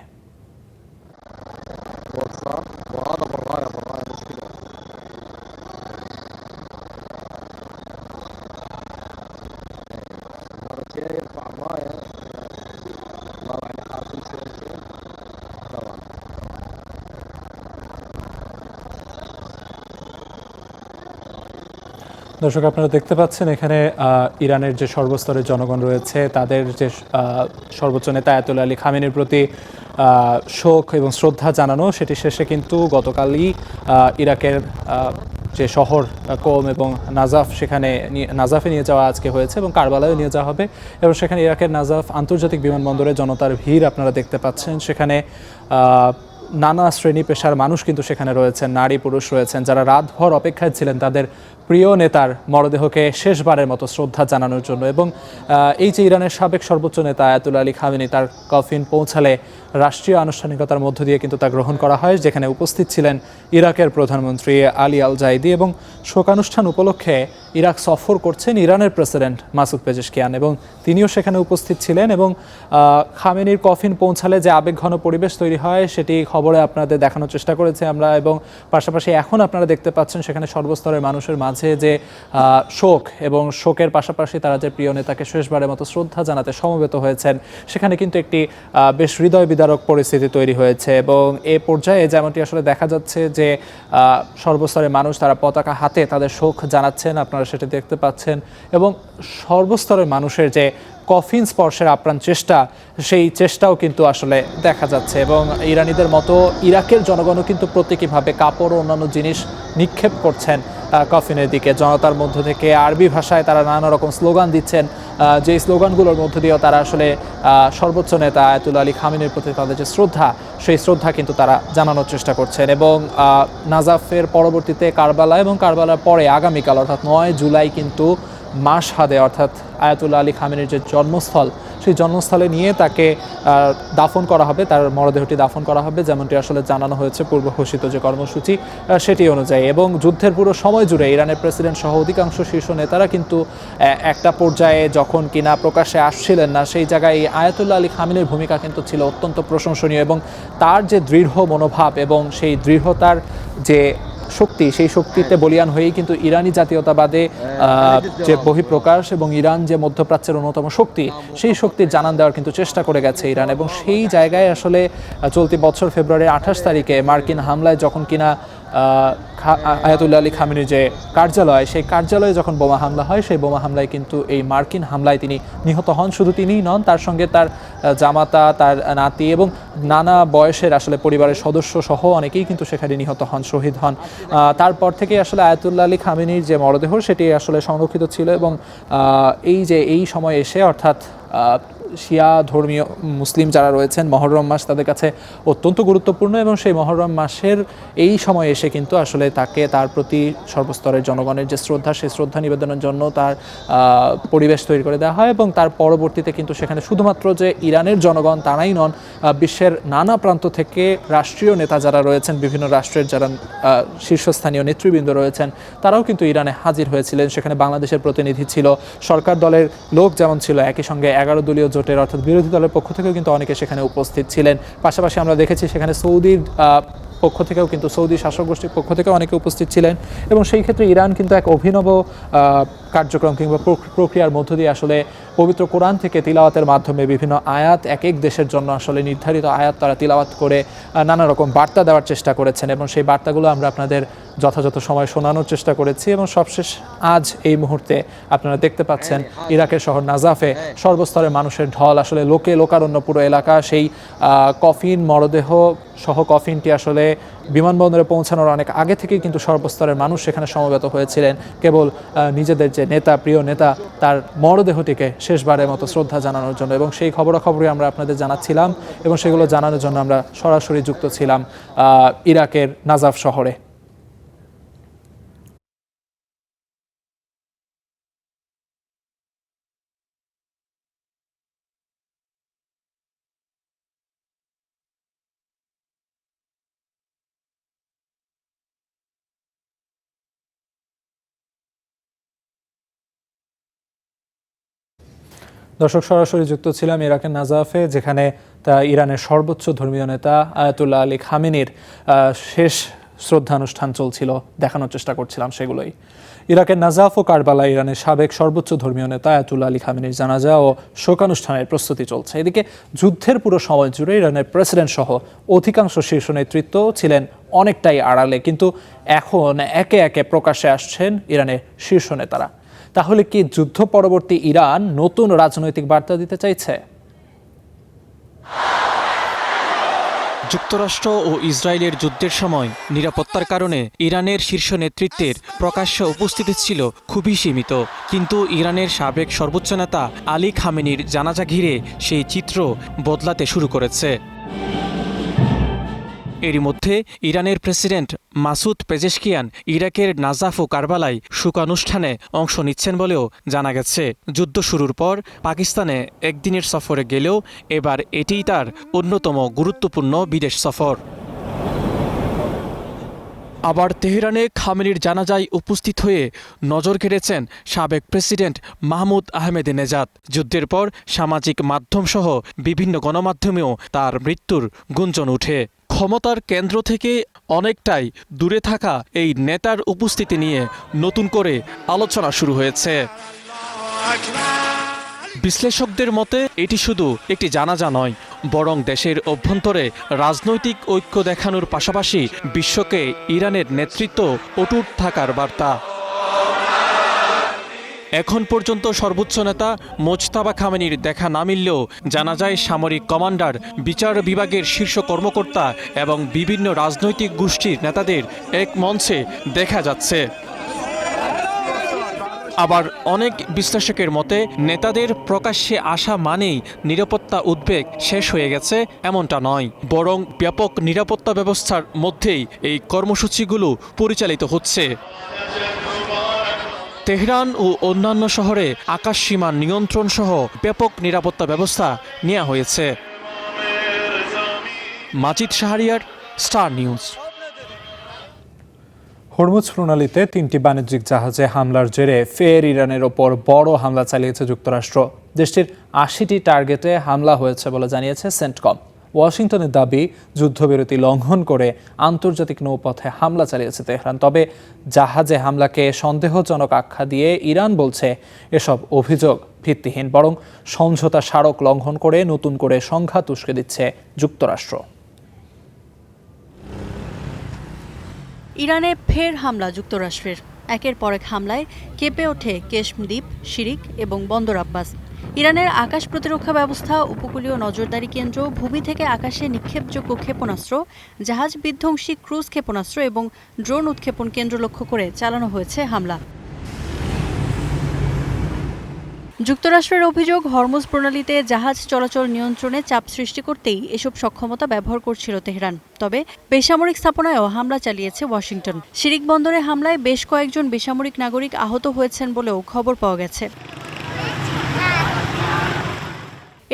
দর্শক, আপনারা দেখতে পাচ্ছেন এখানে ইরানের যে সর্বস্তরের জনগণ রয়েছে তাদের যে সর্বোচ্চ নেতা আয়াতুল্লাহ আলী খামেনির প্রতি শোক এবং শ্রদ্ধা জানানো, সেটি শেষে কিন্তু গতকালই ইরাকের যে শহর কোম এবং নাজাফ, সেখানে নাজাফে নিয়ে যাওয়া আজকে হয়েছে এবং কারবালায় নিয়ে যাওয়া হবে। এবং সেখানে ইরাকের নাজাফ আন্তর্জাতিক বিমানবন্দরে জনতার ভিড় আপনারা দেখতে পাচ্ছেন। সেখানে নানা শ্রেণী পেশার মানুষ কিন্তু সেখানে রয়েছেন, নারী পুরুষ রয়েছেন, যারা রাতভর অপেক্ষায় ছিলেন তাদের প্রিয় নেতার মরদেহকে শেষবারের মতো শ্রদ্ধা জানানোর জন্য। এবং এই যে ইরানের সাবেক সর্বোচ্চ নেতা আয়াতুল্লাহ আলী খামেনি, তার কফিন পৌঁছালে রাষ্ট্রীয় আনুষ্ঠানিকতার মধ্য দিয়ে কিন্তু তা গ্রহণ করা হয়, যেখানে উপস্থিত ছিলেন ইরাকের প্রধানমন্ত্রী আলী আল জাইদি। এবং শোকানুষ্ঠান উপলক্ষে ইরাক সফর করছেন ইরানের প্রেসিডেন্ট মাসুদ পেজেশকিয়ান, এবং তিনিও সেখানে উপস্থিত ছিলেন। এবং খামেনির কফিন পৌঁছালে যে আবেগঘন পরিবেশ তৈরি হয় সেটি খবরে আপনাদের দেখানোর চেষ্টা করেছি আমরা। এবং পাশাপাশি এখন আপনারা দেখতে পাচ্ছেন সেখানে সর্বস্তরের মানুষের মাঝে যে শোক, এবং শোকের পাশাপাশি তারা যে প্রিয় নেতাকে শেষবারের মতো শ্রদ্ধা জানাতে সমবেত হয়েছেন, সেখানে কিন্তু একটি বেশ হৃদয় বিদারক পরিস্থিতি তৈরি হয়েছে। এবং এ পর্যায়ে যেমনটি আসলে দেখা যাচ্ছে যে সর্বস্তরের মানুষ তারা পতাকা হাতে তাদের শোক জানাচ্ছেন, আপনারা সেটি দেখতে পাচ্ছেন। এবং সর্বস্তরের মানুষের যে কফিন স্পর্শের আপ্রাণ চেষ্টা, সেই চেষ্টাও কিন্তু আসলে দেখা যাচ্ছে। এবং ইরানিদের মতো ইরাকের জনগণও কিন্তু প্রতীকীভাবে কাপড় ও অন্যান্য জিনিস নিক্ষেপ করছেন কফিনের দিকে। জনতার মধ্য থেকে আরবি ভাষায় তারা নানা রকম স্লোগান দিচ্ছেন, যে স্লোগানগুলোর মধ্য দিয়েও তারা আসলে সর্বোচ্চ নেতা আয়াতুল্লাহ আলী খামেনির প্রতি তাদের যে শ্রদ্ধা, সেই শ্রদ্ধা কিন্তু তারা জানানোর চেষ্টা করছেন। এবং নাজাফের পরবর্তীতে কারবালা, এবং কারবালার পরে আগামীকাল অর্থাৎ ৯ জুলাই কিন্তু মাশহাদে, অর্থাৎ আয়াতুল্লাহ আলী খামেনির যে জন্মস্থল, সেই জন্মস্থলে নিয়ে তাকে দাফন করা হবে, তার মরদেহটি দাফন করা হবে, যেমনটি আসলে জানানো হয়েছে পূর্ব ঘোষিত যে কর্মসূচি সেটি অনুযায়ী। এবং যুদ্ধের পুরো সময় জুড়ে ইরানের প্রেসিডেন্ট সহ অধিকাংশ শীর্ষ নেতারা কিন্তু একটা পর্যায়ে যখন কিনা প্রকাশ্যে আসছিলেন না, সেই জায়গায় এই আয়াতুল্লাহ আলী খামেনির ভূমিকা কিন্তু ছিল অত্যন্ত প্রশংসনীয়, এবং তার যে দৃঢ় মনোভাব এবং সেই দৃঢ়তার যে শক্তি, সেই শক্তিতে বলিয়ান হয়েই কিন্তু ইরানি জাতীয়তাবাদে যে বহিঃপ্রকাশ এবং ইরান যে মধ্যপ্রাচ্যের অন্যতম শক্তি, সেই শক্তির জানান দেওয়ার কিন্তু চেষ্টা করে গেছে ইরান। এবং সেই জায়গায় আসলে চলতি বছর ফেব্রুয়ারির 28 তারিখে মার্কিন হামলায় যখন কিনা আয়াতুল্লাহ আলী খামেনির যে কার্যালয়, সেই কার্যালয়ে যখন বোমা হামলা হয়, সেই বোমা হামলায় কিন্তু এই মার্কিন হামলায় তিনি নিহত হন। শুধু তিনিই নন, তার সঙ্গে তার জামাতা, তার নাতি এবং নানা বয়সের আসলে পরিবারের সদস্য সহ অনেকেই কিন্তু সেখানে নিহত হন, শহীদ হন। তারপর থেকে আসলে আয়াতুল্লাহ আলী খামেনির যে মরদেহ সেটি আসলে সংরক্ষিত ছিল, এবং এই সময় এসে অর্থাৎ শিয়া ধর্মীয় মুসলিম যারা রয়েছেন, মহররম মাস তাদের কাছে অত্যন্ত গুরুত্বপূর্ণ, এবং সেই মহররম মাসের এই সময় এসে কিন্তু আসলে তার প্রতি সর্বস্তরের জনগণের যে শ্রদ্ধা, সেই শ্রদ্ধা নিবেদনের জন্য তার পরিবেশ তৈরি করে দেওয়া হয়। এবং তার পরবর্তীতে কিন্তু সেখানে শুধুমাত্র যে ইরানের জনগণ তারাই নন, বিশ্বের নানা প্রান্ত থেকে রাষ্ট্রীয় নেতা যারা রয়েছেন, বিভিন্ন রাষ্ট্রের যারা শীর্ষস্থানীয় নেতৃবৃন্দ রয়েছেন, তারাও কিন্তু ইরানে হাজির হয়েছিলেন। সেখানে বাংলাদেশের প্রতিনিধি ছিল, সরকার দলের লোক যেমন ছিল, একই সঙ্গে 11 দলীয় জোটের অর্থাৎ বিরোধী দলের পক্ষ থেকেও কিন্তু অনেকে সেখানে উপস্থিত ছিলেন। পাশাপাশি আমরা দেখেছি সেখানে সৌদির পক্ষ থেকেও কিন্তু, সৌদি শাসক গোষ্ঠীর পক্ষ থেকেও অনেকে উপস্থিত ছিলেন। এবং সেই ক্ষেত্রে ইরান কিন্তু এক অভিনব কার্যক্রম কিংবা প্রক্রিয়ার মধ্য দিয়ে আসলে পবিত্র কোরআন থেকে তিলাওয়াতের মাধ্যমে বিভিন্ন আয়াত, এক এক দেশের জন্য আসলে নির্ধারিত আয়াত তারা তিলাওয়াত করে নানা রকম বার্তা দেওয়ার চেষ্টা করেছেন, এবং সেই বার্তাগুলো আমরা আপনাদের যথাযথ সময় শোনানোর চেষ্টা করেছি। এবং সবশেষ আজ এই মুহূর্তে আপনারা দেখতে পাচ্ছেন ইরাকের শহর নাজাফে সর্বস্তরের মানুষের ঢল, আসলে লোকারণ্য পুরো এলাকা। সেই কফিন, মরদেহ সহ কফিনটি আসলে বিমানবন্দরে পৌঁছানোর অনেক আগে থেকেই কিন্তু সর্বস্তরের মানুষ সেখানে সমবেত হয়েছিলেন, কেবল নিজেদের যে নেতা, প্রিয় নেতা, তার মরদেহটিকে শেষবারের মতো শ্রদ্ধা জানানোর জন্য। এবং সেই খবরাখবরই আমরা আপনাদের জানাচ্ছিলাম, এবং সেগুলো জানানোর জন্য আমরা সরাসরি যুক্ত ছিলাম ইরাকের নাজাফ শহরে। দর্শক, সরাসরি যুক্ত ছিলাম ইরাকের নাজাফে, যেখানে ইরানের সর্বোচ্চ ধর্মীয় নেতা আয়াতুল্লাহ আলী খামেনির শেষ শ্রদ্ধানুষ্ঠান চলছিল, দেখানোর চেষ্টা করছিলাম সেগুলোই। ইরাকের নাজাফ ও কারবালা ইরানের সাবেক সর্বোচ্চ ধর্মীয় নেতা আয়াতুল্লাহ আলী খামেনির জানাজা ও শোকানুষ্ঠানের প্রস্তুতি চলছে। এদিকে যুদ্ধের পুরো সময় জুড়ে ইরানের প্রেসিডেন্ট সহ অধিকাংশ শীর্ষ নেতৃত্ব ছিলেন অনেকটাই আড়ালে, কিন্তু এখন একে একে প্রকাশ্যে আসছেন ইরানের শীর্ষ নেতারা। তাহলে কি যুদ্ধ পরবর্তী ইরান নতুন রাজনৈতিক বার্তা দিতে চাইছে? যুক্তরাষ্ট্র ও ইসরায়েলের যুদ্ধের সময় নিরাপত্তার কারণে ইরানের শীর্ষ নেতৃত্বের প্রকাশ্য উপস্থিতি ছিল খুবই সীমিত, কিন্তু ইরানের সাবেক সর্বোচ্চ নেতা আলী খামেনির জানাজা ঘিরে সেই চিত্র বদলাতে শুরু করেছে। এরই মধ্যে ইরানের প্রেসিডেন্ট মাসুদ পেজেশকিয়ান ইরাকের নাজাফ ও কারবালায় শোকানুষ্ঠানে অংশ নিচ্ছেন বলেও জানা গেছে। যুদ্ধ শুরুর পর পাকিস্তানে একদিনের সফরে গেলেও এবার এটিই তার অন্যতম গুরুত্বপূর্ণ বিদেশ সফর। আবার তেহরানে খামেনির জানাজায় উপস্থিত হয়ে নজর কেড়েছেন সাবেক প্রেসিডেন্ট মাহমুদ আহমেদিনেজাদ। যুদ্ধের পর সামাজিক মাধ্যমসহ বিভিন্ন গণমাধ্যমেও তার মৃত্যুর গুঞ্জন ওঠে। ক্ষমতার কেন্দ্র থেকে অনেকটাই দূরে থাকা এই নেতার উপস্থিতি নিয়ে নতুন করে আলোচনা শুরু হয়েছে। বিশ্লেষকদের মতে এটি শুধু একটি জানাজা নয়, বরং দেশের অভ্যন্তরে রাজনৈতিক ঐক্য দেখানোর পাশাপাশি বিশ্বকে ইরানের নেতৃত্ব অটুট থাকার বার্তা। এখন পর্যন্ত সর্বোচ্চ নেতা মোজতাবা খামেনির দেখা না মিললেও জানাজায় সামরিক কমান্ডার, বিচার বিভাগের শীর্ষ কর্মকর্তা এবং বিভিন্ন রাজনৈতিক গোষ্ঠীর নেতাদের এক মঞ্চে দেখা যাচ্ছে। আবার অনেক বিশ্লেষকের মতে নেতাদের প্রকাশ্যে আসা মানেই নিরাপত্তা উদ্বেগ শেষ হয়ে গেছে এমনটা নয়, বরং ব্যাপক নিরাপত্তা ব্যবস্থার মধ্যেই এই কর্মসূচিগুলো পরিচালিত হচ্ছে। তেহরান ও অন্যান্য শহরে আকাশ সীমা নিয়ন্ত্রণ সহ ব্যাপক নিরাপত্তা ব্যবস্থা নেওয়া হয়েছে। মাজিদ শাহরিয়ার, স্টার নিউজ। হরমুজ প্রণালীতে 3টি বাণিজ্যিক জাহাজে হামলার জেরে ফের ইরানের ওপর বড় হামলা চালিয়েছে যুক্তরাষ্ট্র। দেশটির 80টি টার্গেটে হামলা হয়েছে বলে জানিয়েছে সেন্টকম। ওয়াশিংটনের দাবি, যুদ্ধবিরতি লঙ্ঘন করে আন্তর্জাতিক নৌপথে হামলা চালিয়েছে তেহরান। তবে জাহাজে হামলাকে সন্দেহজনক আখ্যা দিয়ে ইরান বলছে এসব অভিযোগ ভিত্তিহীন, বরং সমঝোতা স্মারক লঙ্ঘন করে নতুন করে সংঘাত উস্কে দিচ্ছে যুক্তরাষ্ট্র। ইরানে ফের হামলা যুক্তরাষ্ট্রের। একের পর এক হামলায় কেঁপে ওঠে কেশম দ্বীপ, শিরিক এবং বন্দর আব্বাস। ইরানের আকাশ প্রতিরক্ষা ব্যবস্থা, উপকূলীয় নজরদারি কেন্দ্র, ভূমি থেকে আকাশে নিক্ষেপযোগ্য ক্ষেপণাস্ত্র, জাহাজ বিধ্বংসী ক্রুজ ক্ষেপণাস্ত্র এবং ড্রোন উৎক্ষেপণ কেন্দ্র লক্ষ্য করে চালানো হয়েছে হামলা। যুক্তরাষ্ট্রের অভিযোগ, হরমুজ প্রণালীতে জাহাজ চলাচল নিয়ন্ত্রণে চাপ সৃষ্টি করতেই এসব সক্ষমতা ব্যবহার করছিল তেহরান। তবে বেসামরিক স্থাপনায়ও হামলা চালিয়েছে ওয়াশিংটন। শিরিক বন্দরে হামলায় বেশ কয়েকজন বেসামরিক নাগরিক আহত হয়েছেন বলেও খবর পাওয়া গেছে।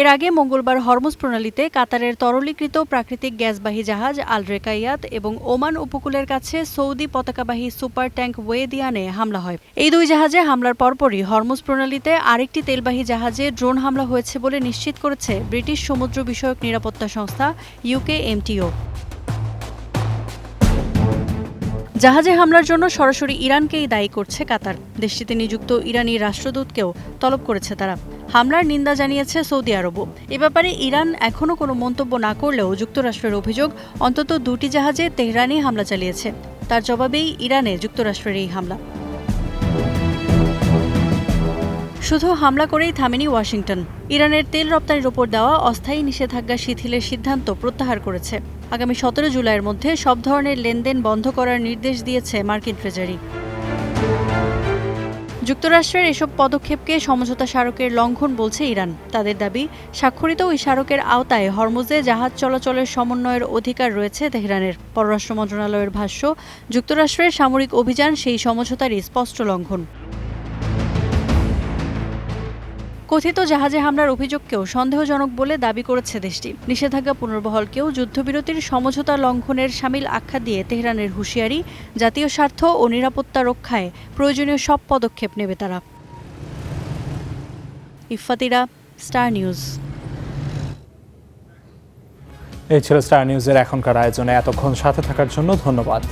এর আগে মঙ্গলবার হরমুজ প্রণালীতে কাতারের তরলীকৃত প্রাকৃতিক গ্যাসবাহী জাহাজ আল রেকাইয়াত এবং ওমান উপকূলের কাছে সৌদি পতাকাবাহী সুপার ট্যাঙ্ক ওয়েদিয়ানে হামলা হয়। এই দুই জাহাজে হামলার পরপরই হরমুজ প্রণালীতে আরেকটি তেলবাহী জাহাজে ড্রোন হামলা হয়েছে বলে নিশ্চিত করেছে ব্রিটিশ সমুদ্র বিষয়ক নিরাপত্তা সংস্থা UKMTO। জাহাজে হামলার জন্য সরাসরি ইরানকেই দায়ী করছে কাতার। দেশটিতে নিযুক্ত ইরানি রাষ্ট্রদূতকেও তলব করেছে তারা। হামলার নিন্দা জানিয়েছে সৌদি আরবও। এ ব্যাপারে ইরান এখনও কোনো মন্তব্য না করলেও যুক্তরাষ্ট্রের অভিযোগ, অন্তত 2টি জাহাজে তেহরানই হামলা চালিয়েছে। তার জবাবেই ইরানে যুক্তরাষ্ট্রের এই হামলা। শুধু হামলা করেই থামেনি ওয়াশিংটন। ইরানের তেল রপ্তানির ওপর দেওয়া অস্থায়ী নিষেধাজ্ঞা শিথিলের সিদ্ধান্ত প্রত্যাহার করেছে। আগামী 17 জুলাইয়ের মধ্যে সব ধরনের লেনদেন বন্ধ করার নির্দেশ দিয়েছে মার্কিন ট্রেজারি। যুক্তরাষ্ট্রের এসব পদক্ষেপকে সমঝোতা স্মারকের লঙ্ঘন বলছে ইরান। তাদের দাবি, স্বাক্ষরিত ওই স্মারকের আওতায় হরমুজে জাহাজ চলাচলের সমন্বয়ের অধিকার রয়েছে তেহরানের। পররাষ্ট্র মন্ত্রণালয়ের ভাষ্য, যুক্তরাষ্ট্রের সামরিক অভিযান সেই সমঝোতারই স্পষ্ট লঙ্ঘন। কথিত জাহাজে হামলার অভিযোগকেও সন্দেহজনক বলে দাবি করেছে দেশটি। নিষেধাজ্ঞা পুনর্বহালকেও যুদ্ধবিরতির সমঝোতা লঙ্ঘনের শামিল আখ্যা দিয়ে তেহরানের হুঁশিয়ারি, জাতীয় স্বার্থ ও নিরাপত্তা রক্ষায় প্রয়োজনীয় সব পদক্ষেপ নেবে তারা। ইফাতিরা, স্টার নিউজ। এই ছিল স্টার নিউজের এখনকার আয়োজনে। এতক্ষণ সাথে থাকার জন্য ধন্যবাদ।